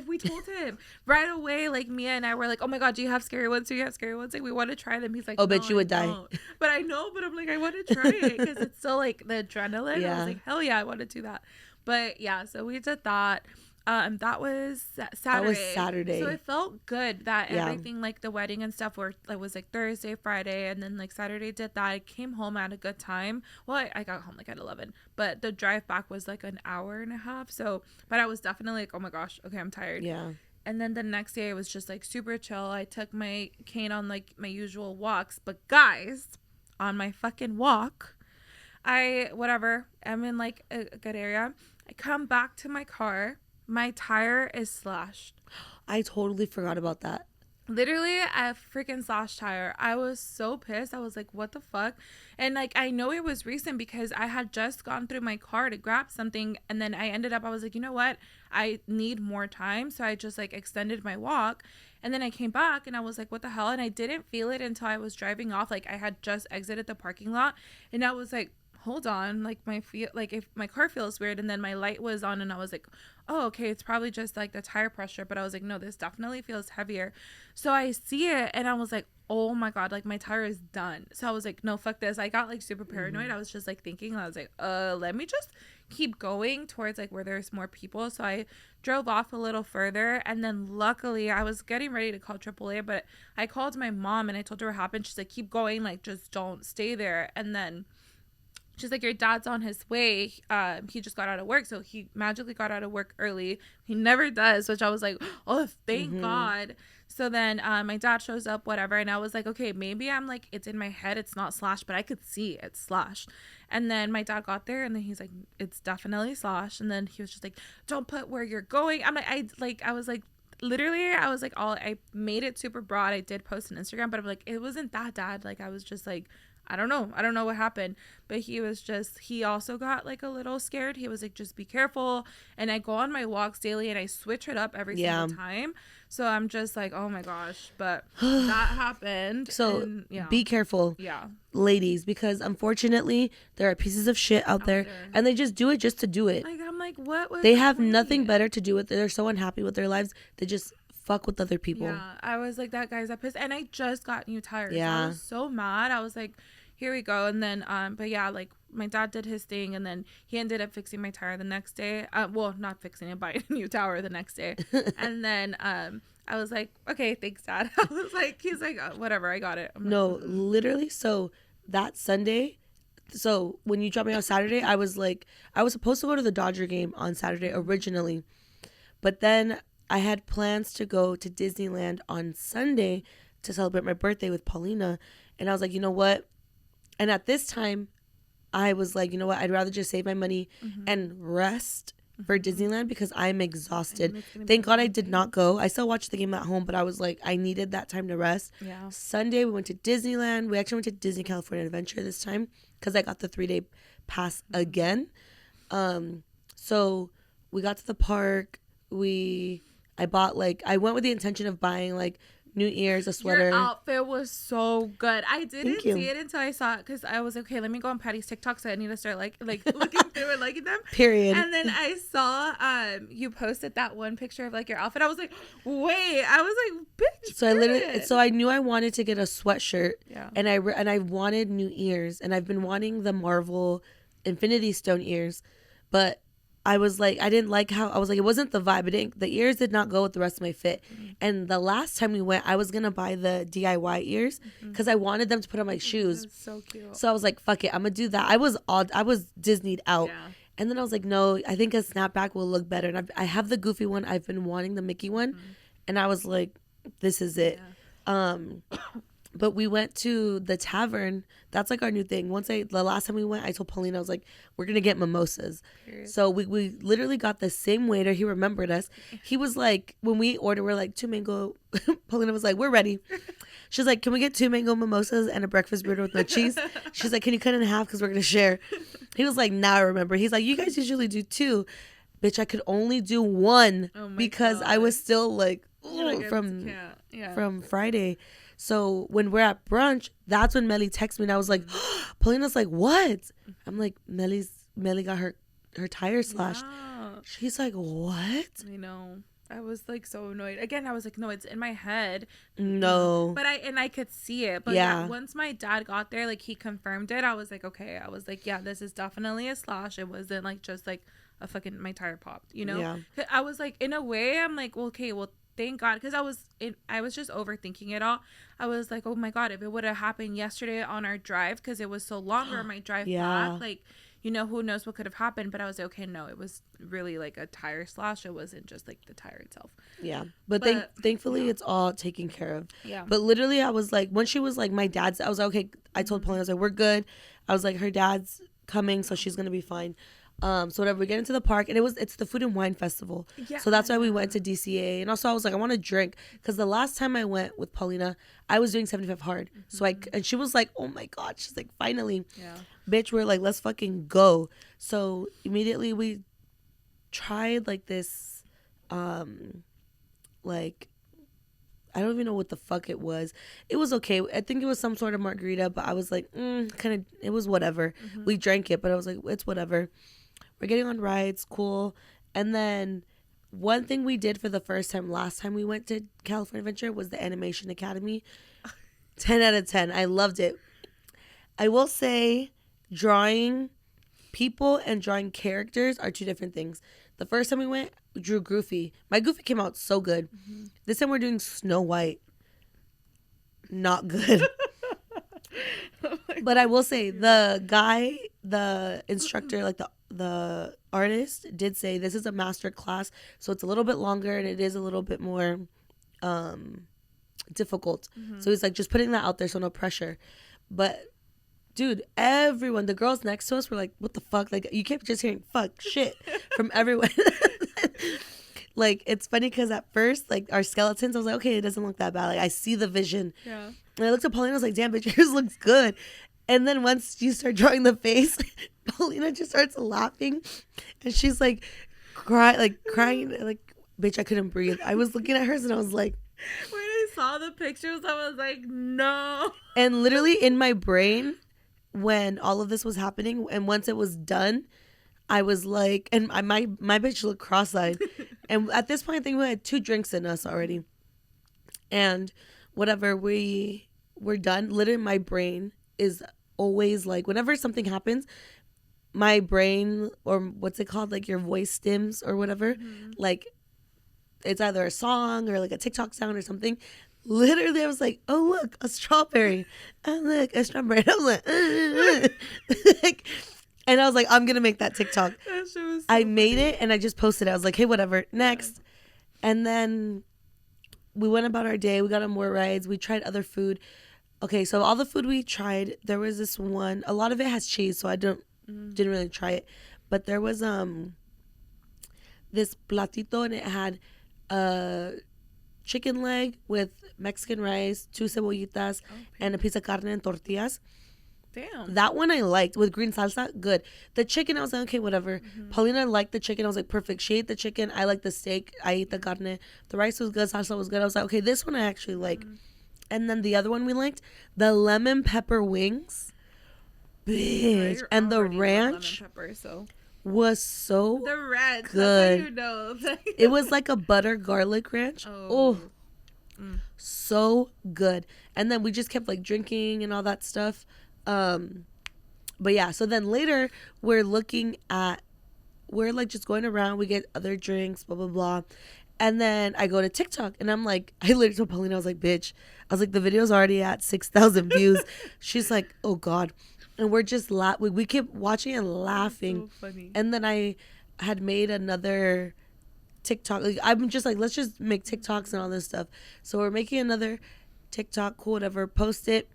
we told him right away. Like Mia and I were like, oh my god, do you have scary ones? Do you have scary ones? Like we want to try them. He's like, oh, no, bitch, you would die. But I know, but I'm like, I want to try it because it's still like the adrenaline. I was like, hell yeah, I want to do that. But yeah, so we did that. That was Saturday. So it felt good that everything, like the wedding and stuff, was like Thursday, Friday, and then like Saturday did that. I came home at a good time. Well, I got home like at 11, but the drive back was like an hour and a half. So, but I was definitely like, oh my gosh, okay, I'm tired. Yeah. And then the next day it was just like super chill. I took my cane on like my usual walks, but guys, on my fucking walk, I'm in like a good area. I come back to my car. My tire is slashed. I totally forgot about that. Literally a freaking slashed tire. I was so pissed. I was like, what the fuck? And like, I know it was recent because I had just gone through my car to grab something, and then I was like, you know what? I need more time. So I just like extended my walk, and then I came back and I was like, what the hell? And I didn't feel it until I was driving off. Like I had just exited the parking lot, and I was like, hold on, like if my car feels weird. And then my light was on, and I was like, oh, okay, it's probably just like the tire pressure. But I was like, no, this definitely feels heavier. So I see it, and I was like, oh my god, like my tire is done. So I was like, no, fuck this. I got like super paranoid. I was just like thinking, I was like, let me just keep going towards like where there's more people. So I drove off a little further, and then luckily I was getting ready to call AAA, but I called my mom and I told her what happened. She's like, keep going, like just don't stay there. And then she's like, your dad's on his way. He just got out of work. So he magically got out of work early. He never does, which I was like, oh, thank God. So then my dad shows up, whatever. And I was like, okay, maybe I'm like, it's in my head. It's not slashed, but I could see it's slashed. And then my dad got there, and then he's like, it's definitely slashed. And then he was just like, don't put where you're going. I'm like, I was like, literally, I was like, I made it super broad. I did post on Instagram, but I'm like, it wasn't that, Dad. Like, I was just like, I don't know what happened, but he also got like a little scared. He was like, just be careful. And I go on my walks daily and I switch it up every single time. So I'm just like, oh my gosh. But that happened. So and, yeah. be careful, ladies, because unfortunately there are pieces of shit out there and they just do it just to do it. Like, I'm like, what was they have nothing better to do with it. They're so unhappy with their lives. They just fuck with other people. Yeah, I was like, that guy's that pissed. And I just got new tires. Yeah. So I was so mad. I was like, here we go. And then but yeah, like my dad did his thing and then he ended up fixing my tire the next day. Well, not fixing it, buying a new tire the next day. And then I was like, okay, thanks, Dad. I was like, he's like, whatever, I got it. No, literally. So that Sunday, so when you dropped me off Saturday, I was supposed to go to the Dodger game on Saturday originally, but then I had plans to go to Disneyland on Sunday to celebrate my birthday with Paulina. And I was like, you know what? And at this time, I was like, you know what? I'd rather just save my money and rest for Disneyland because I'm exhausted. Thank God I did not go. I still watched the game at home, but I was like, I needed that time to rest. Yeah. Sunday, we went to Disneyland. We actually went to Disney California Adventure this time because I got the 3-day pass again. So we got to the park. I went with the intention of buying like New Ear's, a sweater. Your outfit was so good. I didn't see it until I saw it because I was like, okay, let me go on Patty's TikTok, so I need to start like looking through and liking them. Period. And then I saw you posted that one picture of like your outfit. I was like, wait. I was like, bitch. So I knew I wanted to get a sweatshirt. Yeah. And I wanted New Ear's, and I've been wanting the Marvel Infinity Stone ears, but I was like, I didn't like how, I was like, it wasn't the vibe. The ears did not go with the rest of my fit. And the last time we went, I was going to buy the DIY ears because I wanted them to put on my shoes. So cute. So I was like, fuck it, I'm going to do that. I was Disneyed out. Yeah. And then I was like, no, I think a snapback will look better. And I have the Goofy one. I've been wanting the Mickey one. And I was like, this is it. Yeah. But we went to the tavern. That's like our new thing. The last time we went, I told Paulina, I was like, we're going to get mimosas. Period. So we literally got the same waiter. He remembered us. He was like, when we ordered, we're like, 2 mango. Paulina was like, we're ready. She's like, can we get 2 mango mimosas and a breakfast burrito with no cheese? She's like, can you cut it in half because we're going to share? He was like, now I remember. He's like, you guys usually do 2. Bitch, I could only do 1 because God. I was still like, from Friday. So when we're at brunch, that's when Melly texts me and I was like, Paulina's like, what? I'm like, Melly got her tire slashed. Yeah. She's like, what? I know. I was like so annoyed. Again, I was like, no, it's in my head. No. But I could see it. But yeah, once my dad got there, like he confirmed it. I was like, okay. I was like, yeah, this is definitely a slash. It wasn't like just like a fucking, my tire popped, you know? Yeah. I was like, in a way, I'm like, well, okay, well, thank God, because I was just overthinking it all. I was like, oh my God, if it would have happened yesterday on our drive, because it was so longer on my drive back, like, you know, who knows what could have happened. But I was like, okay, no, it was really like a tire slash. It wasn't just like the tire itself. Yeah, but thankfully it's all taken care of. Yeah. But literally, I was like, when she was like, my dad's, I was like, okay. I told Pauline, I was like, we're good. I was like, her dad's coming, so she's gonna be fine. So whatever, we get into the park, and it's the Food and Wine Festival. Yeah. So that's why we went to DCA. And also I was like, I want to drink, because the last time I went with Paulina, I was doing 75 hard. So and she was like, oh my God, she's like, finally. Yeah. Bitch, we're like, let's fucking go. So immediately we tried like this, like, I don't even know what the fuck it was. It was okay. I think it was some sort of margarita, but I was like, it was whatever. We drank it, but I was like, it's whatever. We're getting on rides, cool. And then one thing we did for the first time last time we went to California Adventure was the Animation Academy. 10 out of 10. I loved it. I will say drawing people and drawing characters are 2 different things. The first time we went, we drew Goofy. My Goofy came out so good. This time we're doing Snow White. Not good. But I will say the guy, the instructor, like the artist did say this is a master class, so it's a little bit longer and it is a little bit more difficult. So he's like, just putting that out there, so no pressure. But dude, everyone, the girls next to us were like, what the fuck? Like, you kept just hearing fuck, shit from everyone. Like, it's funny because at first, like, our skeletons, I was like, okay, it doesn't look that bad. Like, I see the vision. Yeah. And I looked at Paulina, I was like, damn, bitch, yours looks good. And then once you start drawing the face, Paulina just starts laughing, and she's like, crying, like, bitch, I couldn't breathe. I was looking at hers, and I was like, When I saw the pictures, I was like, no. and literally in my brain, when all of this was happening, and once it was done, I was like, and my bitch looked cross-eyed, and at this point, I think we had 2 drinks in us already, and whatever, we're done. Literally, my brain is always like, whenever something happens, my brain, or what's it called, like your voice stims or whatever, like it's either a song or like a TikTok sound or something. Literally, I was like, oh, look, a strawberry. Oh, look, a strawberry. I was like, and I was like, I'm going to make that TikTok. That shit was so I made funny. it and I just posted it. I was like, hey, whatever, next. And then we went about our day. We got on more rides. We tried other food. Okay, so all the food we tried, there was this one. A lot of it has cheese, so I didn't really try it. But there was this platito, and it had chicken leg with Mexican rice, 2 cebollitas, and a piece of carne and tortillas. Damn. That one I liked with green salsa. Good. The chicken, I was like, okay, whatever. Paulina liked the chicken. I was like, perfect. She ate the chicken. I liked the steak. I ate the carne. The rice was good. Salsa was good. I was like, okay, this one I actually like. And then the other one we liked, the lemon pepper wings. Bitch. You're And the already ranch lemon pepper, so. was so The ranch. good. That's how you know. It was like a butter garlic ranch. Oh. So good. And then we just kept like drinking and all that stuff. But yeah, so then later we're like just going around, we get other drinks, blah blah blah. And then I go to TikTok and I'm like, I literally told Paulina, I was like, bitch, I was like, the video's already at 6,000 views. She's like, oh God. And we're just we keep watching and laughing. So funny. And then I had made another TikTok. Like, I'm just like, let's just make TikToks and all this stuff. So we're making another TikTok, cool, whatever, post it.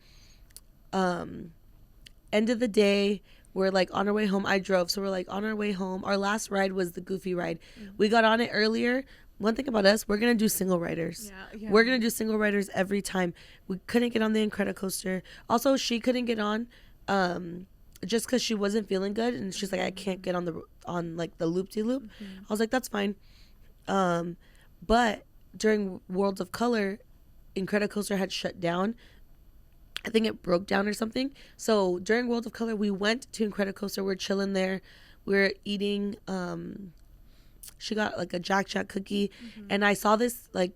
End of the day, we're like on our way home. I drove, so we're like on our way home. Our last ride was the Goofy ride. We got on it earlier. One thing about us, we're gonna do single riders. Yeah. We're gonna do single riders every time. We couldn't get on the Incredicoaster. Also, she couldn't get on, just because she wasn't feeling good, and she's like, I can't get on like the loop-de-loop. I was like, that's fine. But during Worlds of Color, Incredicoaster had shut down. I think it broke down or something. So during World of Color, we went to Incredicoaster. We're chilling there. We're eating. She got like a Jack Jack cookie, and I saw this like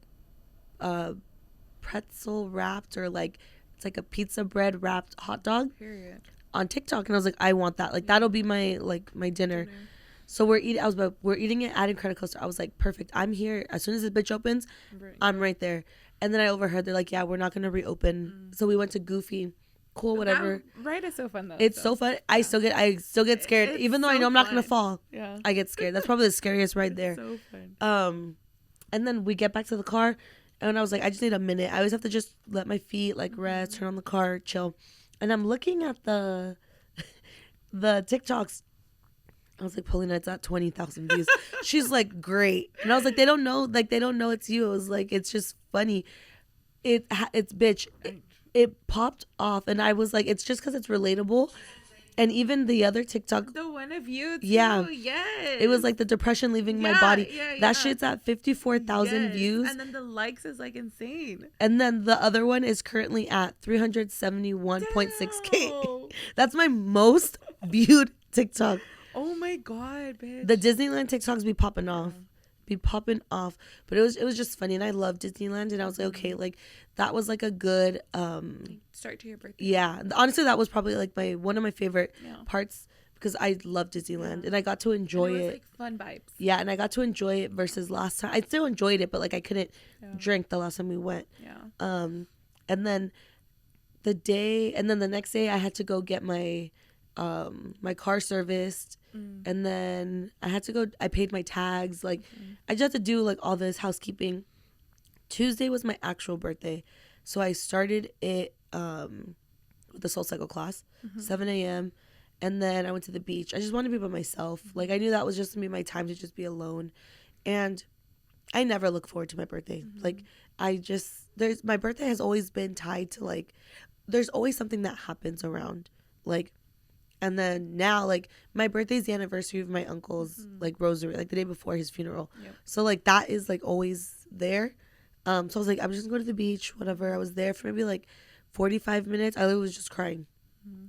pretzel wrapped, or like it's like a pizza bread wrapped hot dog. Period. On TikTok, and I was like, I want that. Like that'll be my dinner. So we're eating it at Incredicoaster. I was like, perfect. I'm here. As soon as this bitch opens, I'm right there. And then I overheard they're like, yeah, we're not gonna reopen. So we went to Goofy. Cool, whatever. That ride is so fun though. It's so fun. I still get scared, It's even though I so know I'm not gonna fun. fall. Yeah. I get scared. That's probably the scariest ride there. So fun. And then we get back to the car, and I was like, I just need a minute. I always have to just let my feet like rest, turn on the car, chill. And I'm looking at the TikToks. I was like, Paulina, it's at 20,000 views. She's like, great. And I was like, they don't know it's you. I was like, it's just funny. It's bitch. It popped off, and I was like, it's just because it's relatable. And even the other TikTok, The one of you too. Yeah. Yes. it was like the depression leaving my Yeah, body. yeah, yeah. That shit's at 54,000 Yes. views. And then the likes is like insane. And then the other one is currently at 371.6K. Damn. That's my most viewed TikTok. Oh my god, bitch. The Disneyland TikToks be popping off. But it was just funny, and I love Disneyland, and I was like, okay, like that was like a good Start to your birthday. yeah. Honestly, that was probably like one of my favorite Yeah. parts, because I love Disneyland, and I got to enjoy And it was it. like fun vibes. Yeah, and I got to enjoy it versus last time. I still enjoyed it, but like I couldn't drink the last time we went. Yeah. And then the next day I had to go get my my car serviced, and then I paid my tags. Like I just had to do like all this housekeeping. Tuesday was my actual birthday, so I started it with the Soul Cycle class, 7 a.m. And then I went to the beach. I just wanted to be by myself. Like I knew that was just gonna be my time to just be alone, and I never look forward to my birthday. Like my birthday has always been tied to like, there's always something that happens around Like, and then now, like, my birthday's the anniversary of my uncle's, like, rosary, like, the day before his funeral. Yep. So, like, that is, like, always there. So I was like, I'm just going to go to the beach, whatever. I was there for maybe, like, 45 minutes. I was just crying.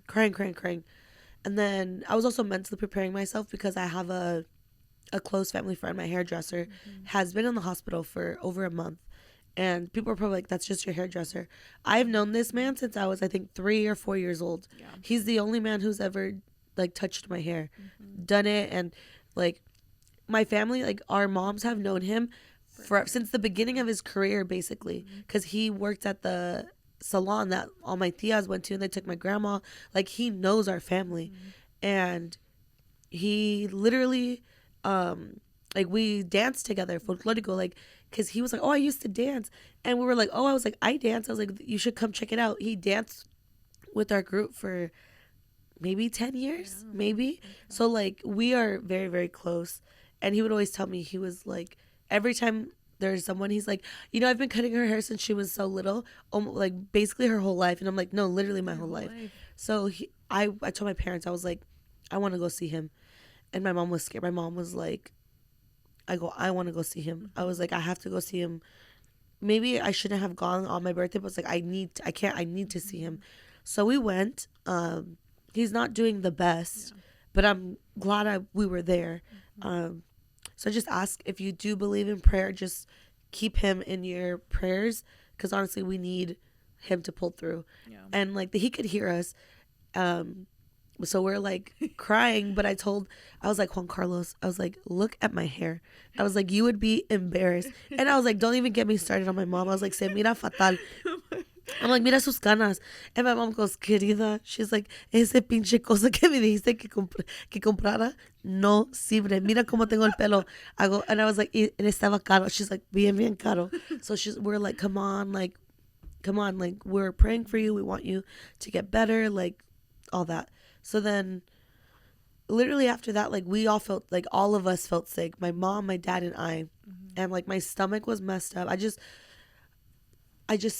Crying. And then I was also mentally preparing myself because I have a close family friend, my hairdresser, has been in the hospital for over a month. And people are probably like, that's just your hairdresser. I've known this man since I was, I think, 3 or 4 years old. Yeah. He's the only man who's ever, like, touched my hair, done it. And, like, my family, like, our moms have known him since the beginning of his career, basically. Because he worked at the salon that all my tias went to, and they took my grandma. Like, he knows our family. And he literally, like, we danced together, folklorico, like, because he was like, oh, I used to dance. And we were like, oh, I was like, I dance. I was like, you should come check it out. He danced with our group for maybe 10 years, maybe. So, like, we are very, very close. And he would always tell me, he was like, every time there's someone, he's like, you know, I've been cutting her hair since she was so little, like, basically her whole life. And I'm like, no, literally my whole life. So I told my parents, I was like, I want to go see him. And my mom was scared. My mom was like, I want to go see him. I was like, I have to go see him. Maybe I shouldn't have gone on my birthday, but it's like, I need to see him. So we went. He's not doing the best, but I'm glad we were there. So just ask, if you do believe in prayer, just keep him in your prayers, because honestly, we need him to pull through. Yeah. And like, he could hear us. So we're like crying, but I was like, Juan Carlos, I was like, look at my hair. I was like, you would be embarrassed. And I was like, don't even get me started on my mom. I was like, se mira fatal. I'm like, mira sus canas. And my mom goes, querida, she's like, ese pinche cosa que me dijiste que comprara no sirve. Mira cómo tengo el pelo. And I was like, and estaba caro. She's like, bien caro. So we're like, come on, like, we're praying for you. We want you to get better, like, all that. So then literally after that, like, we all felt, like, all of us felt sick. My mom, my dad, and I. And, like, my stomach was messed up. I just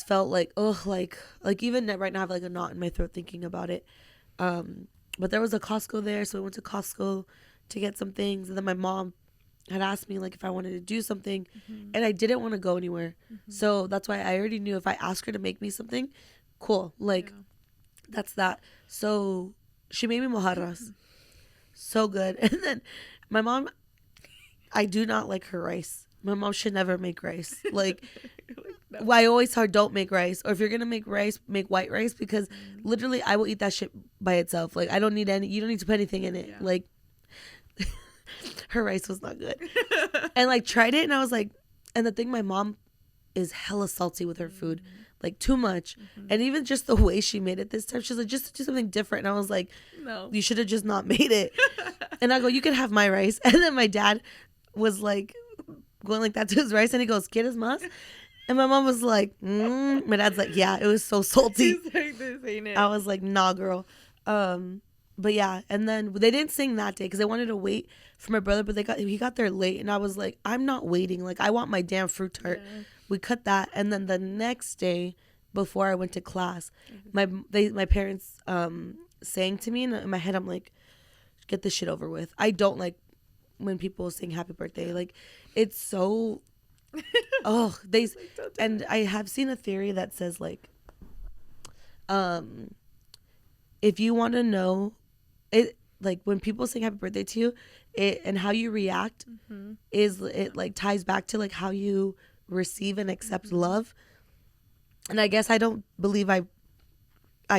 felt like, oh, like even right now I have, like, a knot in my throat thinking about it. But there was a Costco there, so we went to Costco to get some things. And then my mom had asked me, like, if I wanted to do something. And I didn't want to go anywhere. So that's why I already knew if I asked her to make me something, cool. Like, that's that. So she made me mojarras. So good. And then my mom, I do not like her rice. My mom should never make rice. Like, I always tell her, don't make rice. Or if you're going to make rice, make white rice. Because literally, I will eat that shit by itself. Like, you don't need to put anything in it. Yeah. Like, her rice was not good. And, like, tried it, and I was like, and the thing, my mom is hella salty with her food. Like, too much. And even just the way she made it this time, she's like, just do something different. And I was like, no, you should have just not made it. And I go, you can have my rice. And then my dad was like, going like that to his rice, and he goes, ¿Quieres más? And my mom was like, My dad's like, yeah, it was so salty. He's like, this ain't it. I was like, nah, girl. But yeah, and then they didn't sing that day because they wanted to wait for my brother, but he got there late, and I was like, I'm not waiting. Like, I want my damn fruit tart. Yeah. We cut that, and then the next day, before I went to class, my parents sang to me, and in my head, I'm like, get this shit over with. I don't like when people sing happy birthday. Like, it's so and I have seen a theory that says, like, if you want to know it, like, when people sing happy birthday to you, it and how you react is, it like ties back to, like, how you receive and accept love. And I guess I don't believe I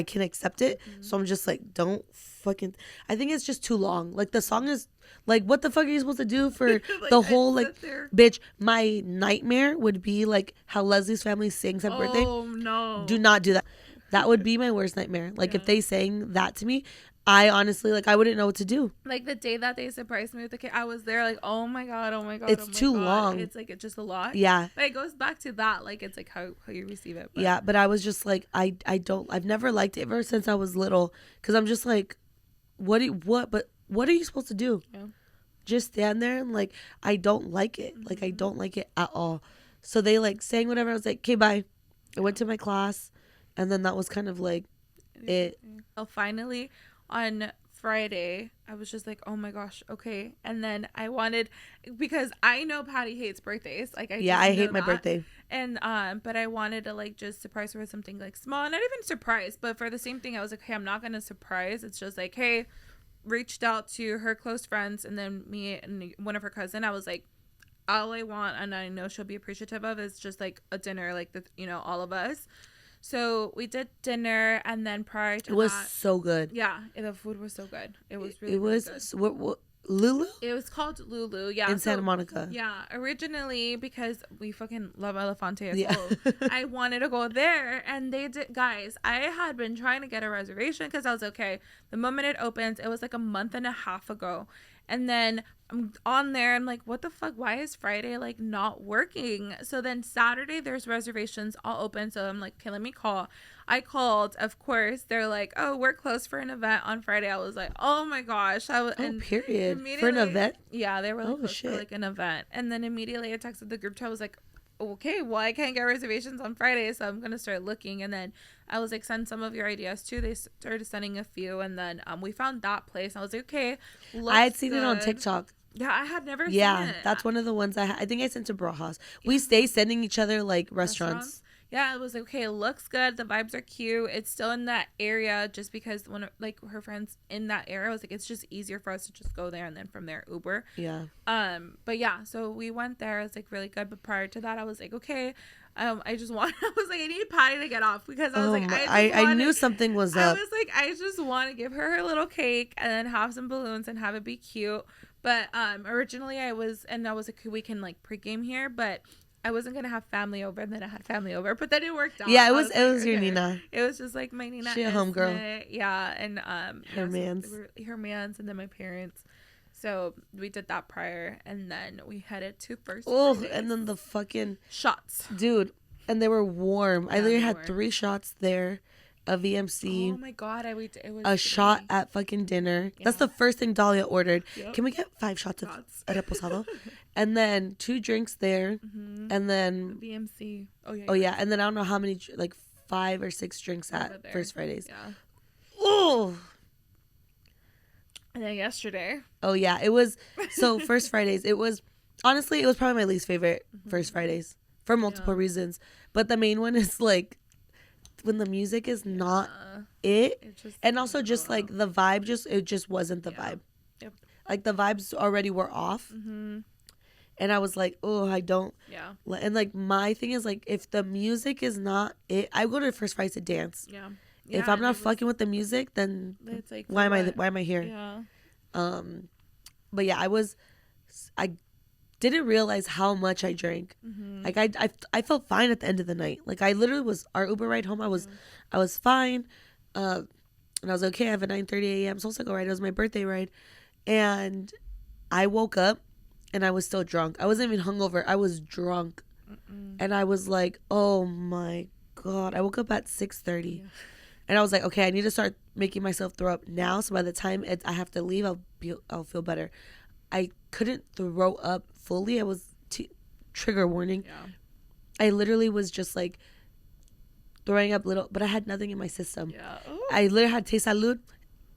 can accept it. So I'm just like, don't fucking, I think it's just too long. Like, the song is like, what the fuck are you supposed to do for like, the whole, like, bitch, my nightmare would be like how Leslie's family sings happy birthday. Oh no, do not do that. That would be my worst nightmare. Like, if they sang that to me, I honestly, like, I wouldn't know what to do. Like, the day that they surprised me with the cake, I was there like, oh my god, it's too long. It's like, it's just a lot. Yeah, but it goes back to that, like, it's like how you receive it. But. Yeah, but I was just like, I've never liked it ever since I was little, because I'm just like, what are you supposed to do? Yeah. Just stand there and, like, I don't like it. Like, I don't like it at all. So they, like, sang whatever. I was like, okay, bye. I went to my class, and then that was kind of like it. Well, finally, on Friday, I was just like, oh my gosh, okay. And then I wanted, because I know Patty hates birthdays. Like, I hate my birthday. And but I wanted to like just surprise her with something like small, not even surprise, but for the same thing, I was like, hey, I'm not gonna surprise. It's just like, hey, reached out to her close friends, and then me and one of her cousin. I was like, all I want, and I know she'll be appreciative of, is just like a dinner, like the all of us. So we did dinner, and then prior to it was that, so good. yeah, the food was so good. It was really, it was really good. what, Lulu? It was called Lulu, yeah, in Santa Monica. Yeah, originally, because we fucking love Elefante as Yeah. well, I wanted to go there, and they did. Guys, I had been trying to get a reservation because I was okay. The moment it opens, it was like a month and a half ago, and then I'm on there. I'm like, what the fuck? Why is Friday like not working? So then Saturday, there's reservations all open. So I'm like, okay, let me call. I called. Of course, they're like, oh, we're closed for an event on Friday. I was like, oh my gosh. Period. For an event? Yeah, they were like, closed shit. for like an event. And then immediately I texted the group chat. I was like, okay, well, I can't get reservations on Friday, so I'm gonna start looking. And then I was like, send some of your ideas too. They started sending a few, and then we found that place. I was like, okay, I had seen it on TikTok. Yeah, I had never seen it. That's one of the ones I think I sent to Brojas. We stay sending each other like restaurants. Yeah, it was like, okay, it looks good. The vibes are cute. It's still in that area just because when like her friends in that area, I was like, it's just easier for us to just go there and then from there Uber. Yeah. But yeah, so we went there. It was like really good. But prior to that, I was like, okay, I was like, I need Patty to get off because I was like, I knew something was up. I was like, I just want to give her a little cake and then have some balloons and have it be cute. But originally I was like, we can like pregame here, but I wasn't gonna have family over, and then I had family over. But then it worked out. Yeah, it was your Nina. It was just like my Nina. She a homegirl. Yeah, and her mans, and then my parents. So we did that prior, and then we headed to first. Oh, and then the fucking shots, dude, and they were warm. Yeah, I literally had 3 shots there. A VMC. Oh my god! It was a shot at fucking dinner. Yeah. That's the first thing Dahlia ordered. Yep. Can we get 5 shots of reposado? And then 2 drinks there, and then VMC. Oh yeah, and then I don't know how many, like 5 or 6 drinks at First Fridays. Yeah. Oh. And then yesterday. Oh yeah, it was so First Fridays. It was honestly, it was probably my least favorite First Fridays for multiple reasons, but the main one is like, when the music is not and also just like the vibe, it just wasn't the vibe. Yep. Like the vibes already were off, and I was like, oh, I don't. Yeah. And like my thing is like, if the music is not it, I go to First Fridays to dance. Yeah. If I'm not fucking with the music, then it's like, why am I here? Yeah. But yeah, I didn't realize how much I drank. Like I felt fine at the end of the night. Like I literally was, our Uber ride home, I was fine, and I was okay. I have a 9:30 a.m. Soulcycle ride. It was my birthday ride, and I woke up and I was still drunk. I wasn't even hungover. I was drunk, and I was like, oh my god. I woke up at 6:30, and I was like, okay, I need to start making myself throw up now. So by the time I have to leave, I'll feel better. I couldn't throw up fully. I was trigger warning. Yeah. I literally was just like throwing up little, but I had nothing in my system. Yeah. I literally had taste salud.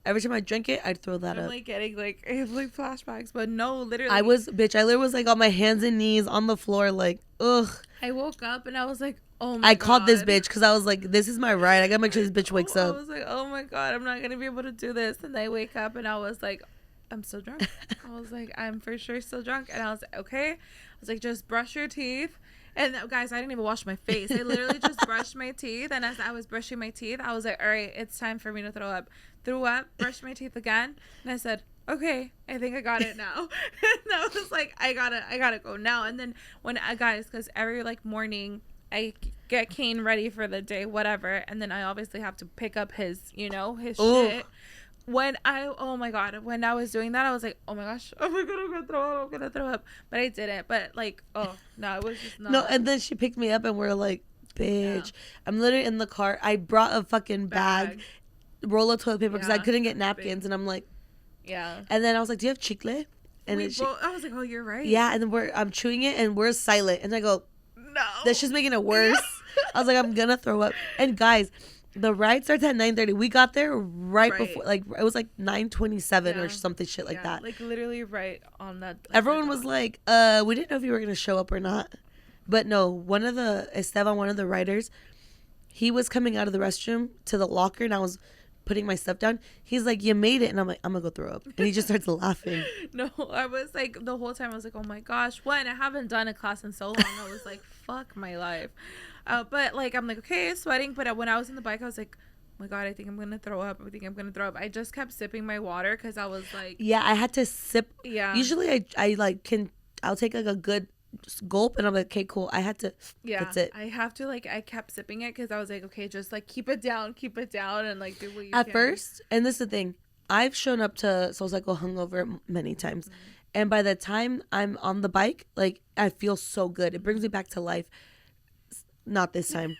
Every time I drank it, I'd throw that up. I'm like getting like, I have like flashbacks, but no, literally. I literally was like on my hands and knees on the floor, like, ugh. I woke up and I was like, oh my god. I called this bitch because I was like, this is my ride. I gotta make sure this bitch wakes up. I was like, oh my god, I'm not gonna be able to do this. And I wake up and I was like, I'm still drunk. I was like, I'm for sure still drunk. And I was like, okay. I was like, just brush your teeth. And guys, I didn't even wash my face. I literally just brushed my teeth. And as I was brushing my teeth, I was like, all right, it's time for me to throw up. Threw up, brushed my teeth again. And I said, okay, I think I got it now. And I was like, I gotta go now. And then when guys, because every like morning I get Kane ready for the day, whatever. And then I obviously have to pick up his, his shit. When I was doing that, I was like, oh my gosh, I'm gonna throw up. But I didn't. But like, oh no, it was just not. No, and then she picked me up and we're like, bitch. Yeah. I'm literally in the car. I brought a fucking bag, roll of toilet paper because I couldn't get napkins, and I'm like, yeah. And then I was like, do you have chicle? And I was like, oh, you're right. Yeah, and then I'm chewing it and we're silent, and I go, no, that's just making it worse. I was like, I'm gonna throw up. And guys, The ride starts at 9:30. We got there right Right. before, like it was like 9:27 Yeah. or something shit like Yeah, that. like literally right on that. Like, Everyone the was dot. like, we didn't know if you were gonna show up or not. But no, one of the Esteban, one of the riders, he was coming out of the restroom to the locker, and I was putting my stuff down. He's like, "You made it," and I'm like, "I'm gonna go throw up," and he just starts laughing. No, I was like the whole time I was like, oh my gosh, what? And I haven't done a class in so long. I was like, fuck my life. But like I'm like, okay, sweating. But when I was in the bike, I was like, oh my god, I think I'm gonna throw up. I think I'm gonna throw up. I just kept sipping my water because I was like, Yeah, I had to sip. yeah, Usually, I like can. I'll take like a good gulp, and I'm like, okay, cool. I had to. yeah. That's it. I have to like I kept sipping it because I was like, okay, just like keep it down, and like do what you At can. first, and this is the thing, I've shown up to Soul Cycle hungover many times, and by the time I'm on the bike, like I feel so good. It brings me back to life. Not this time.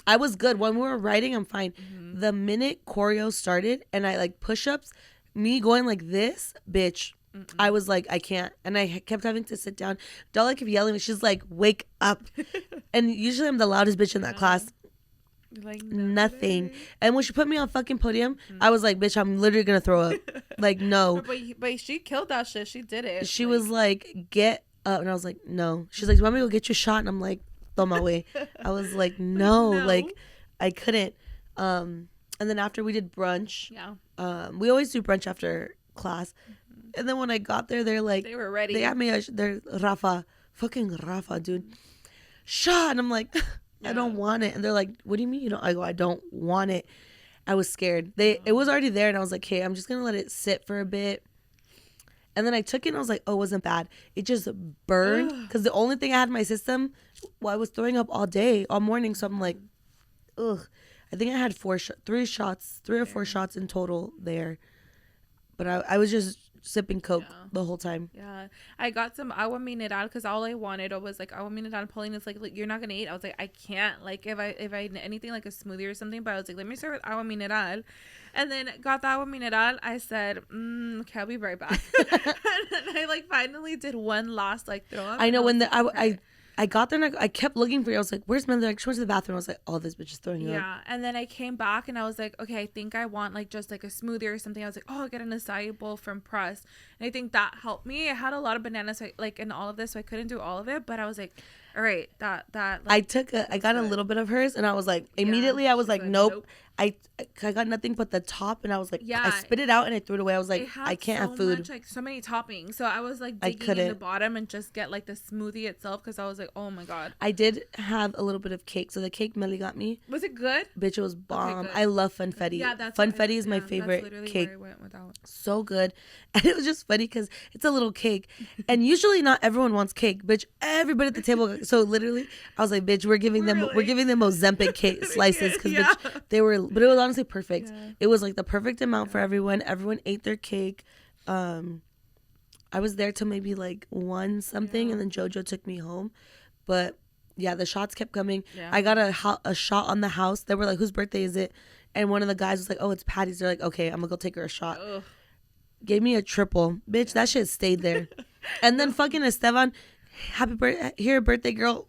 I was good when we were riding. I'm fine. The minute choreo started and I like push-ups, me going like this, bitch. I was like, I can't, and I kept having to sit down. Dalla kept yelling. She's like, "Wake up!" And usually I'm the loudest bitch in that class. Like Nothing. And when she put me on fucking podium, I was like, bitch, I'm literally gonna throw up. Like, no. But she killed that shit. She did it. She was like, get up. And I was like, no. She's like, you want me to go get you a shot? And I'm like, throw my way. I was like, no. Like, I couldn't. And then after we did brunch, we always do brunch after class. And then when I got there, they're like, they were ready. They got me they're fucking Rafa, dude. Shot. And I'm like, I don't want it. And they're like, what do you mean you don't? I go, I don't want it. I was scared. It was already there, and I was like, hey, I'm just gonna let it sit for a bit. And then I took it, and I was like, oh, it wasn't bad. It just burned because the only thing I had in my system, well, I was throwing up all day, all morning. So I'm like, ugh. I think I had 3 or 4 shots in total there. But I was just sipping Coke the whole time. Yeah, I got some agua mineral because all I wanted was like agua mineral. Pauline is like, you're not gonna eat. I was like, I can't. Like if I anything like a smoothie or something. But I was like, let me start with agua mineral, and then got the agua mineral. I said, okay, I'll be right back. And then I like finally did one last like throw up. I know when okay. I got there and I kept looking for you. I was like, where's Melody? Like, she went to the bathroom. I was like, oh, this bitch is throwing up. Yeah. And then I came back and I was like, okay, I think I want like just like a smoothie or something. I was like, oh, I'll get an acai bowl from Press. And I think that helped me. I had a lot of bananas like in all of this, so I couldn't do all of it. But I was like, all right, that like, I got a little bit of hers and I was like, immediately I was like, nope. I got nothing but the top, and I was like, I spit it out and I threw it away. I was like, I can't have food. Much, like so many toppings, so I was like digging in the bottom and just get like the smoothie itself because I was like, oh my god. I did have a little bit of cake, so the cake Melly got me. Was it good? Bitch, it was bomb. Okay, I love funfetti. Yeah, funfetti is my favorite cake. Where I went without. So good, and it was just funny because it's a little cake, and usually not everyone wants cake, bitch. Everybody at the table. So literally, I was like, bitch, we're giving them Ozempic cake slices because bitch, they were, but it was honestly perfect. Yeah. It was like the perfect amount for everyone. Everyone ate their cake. I was there till maybe like 1 something, and then JoJo took me home. But yeah, the shots kept coming. Yeah. I got a shot on the house. They were like, whose birthday is it? And one of the guys was like, oh, it's Patty's. They're like, okay, I'm gonna go take her a shot. Ugh. Gave me a triple. Bitch, that shit stayed there. And then fucking Esteban, happy birthday, here, birthday girl.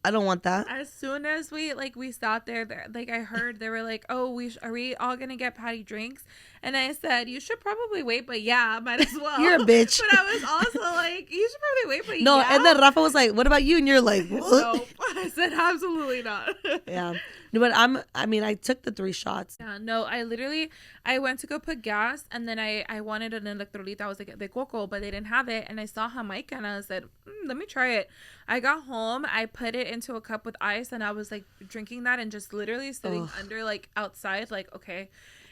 I don't want that. As soon as we sat there, like I heard they were like, oh, are we all gonna get Patty drinks? And I said, you should probably wait, but yeah, might as well. You're a bitch. But I was also like, you should probably wait, but no, yeah. And then Rafa was like, what about you? And you're like, what? Nope. I said, absolutely not. Yeah. No, but I took the 3 shots. Yeah, no, I went to go put gas, and then I wanted an electrolyte. I was like, de coco, but they didn't have it. And I saw Jamaica, and I said, let me try it. I got home, I put it into a cup with ice, and I was like drinking that and just literally sitting under like outside, like, okay.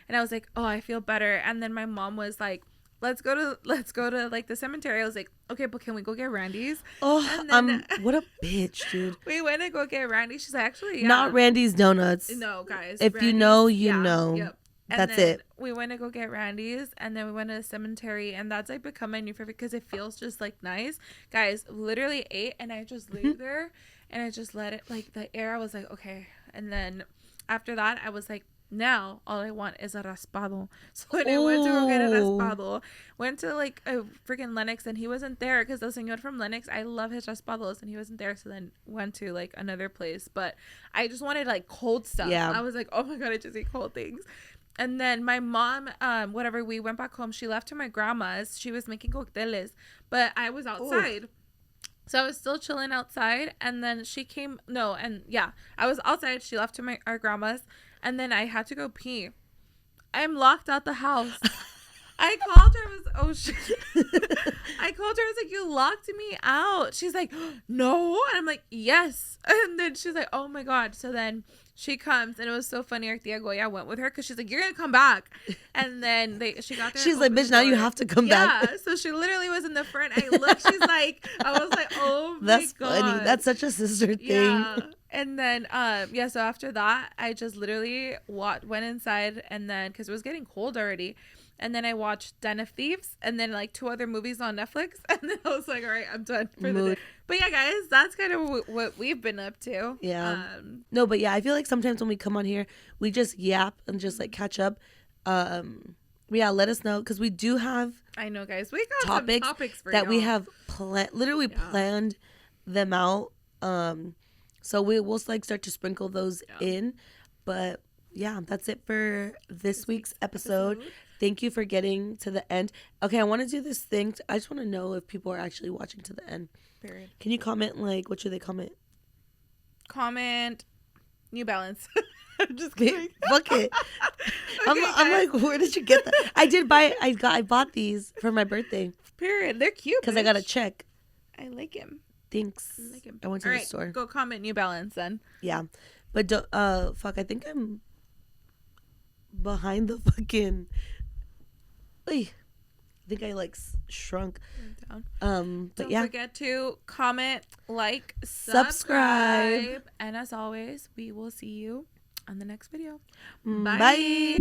And I was like, oh, I feel better. And then my mom was like, let's go to like the cemetery. I was like, okay, but can we go get Randy's? Oh, then, what a bitch, dude. We went to go get Randy's. She's like, actually, yeah. Not Randy's Donuts. No, guys. If Randy's, you know, you know. Yep. That's it. We went to go get Randy's, and then we went to the cemetery, and that's like become my new favorite because it feels just like nice. Guys, literally ate, and I just laid there, and I just let it, like the air. I was like, okay. And then after that, I was like, Now all I want is a raspado. So when I went to go get a raspado, went to like a freaking Lennox, and he wasn't there because the señor from Lennox, I love his raspados, and he wasn't there. So then went to like another place, but I just wanted like cold stuff. Yeah. I was like, oh my god, I just eat cold things. And then my mom, whatever, we went back home. She left to my grandma's. She was making cocteles, but I was outside. So I was still chilling outside, and then she came. No, and yeah, I was outside. She left to our grandma's, and then I had to go pee. I'm locked out the house. I called her. Oh shit! I called her. I was like, "You locked me out." She's like, "No," and I'm like, "Yes." And then she's like, "Oh my god!" So then she comes, and it was so funny. Our tia Goya went with her because she's like, "You're gonna come back," and then she got there. She's like, "Bitch, now you have to come back." Yeah. So she literally was in the front. I looked. She's like, I was like, "Oh my That's god." funny. That's such a sister thing. Yeah. And then, yeah, so after that, I just literally went inside, and then, because it was getting cold already, and then I watched Den of Thieves, and then, like, 2 other movies on Netflix, and then I was like, all right, I'm done for the day. But yeah, guys, that's kind of what we've been up to. Yeah. No, but yeah, I feel like sometimes when we come on here, we just yap and just, like, catch up. Yeah, let us know, because we do have... I know, guys. We got some topics for that y'all. we have planned them out. So we'll like start to sprinkle those in. But yeah, that's it for this week's episode. Thank you for getting to the end. Okay, I want to do this thing. I just want to know if people are actually watching to the end. Period. Can you comment, like, what should they comment? Comment New Balance. I'm just kidding. Fuck it. Okay, I'm like, where did you get that? I bought these for my birthday. Period. They're cute. Because I got a check. I like him. Thanks. I like him. I went to the store. Go comment New Balance then. Yeah. But fuck, I think I'm behind the fucking... Oy. I think I like shrunk. But Don't yeah. forget to comment, like, Subscribe. And as always, we will see you on the next video. Bye.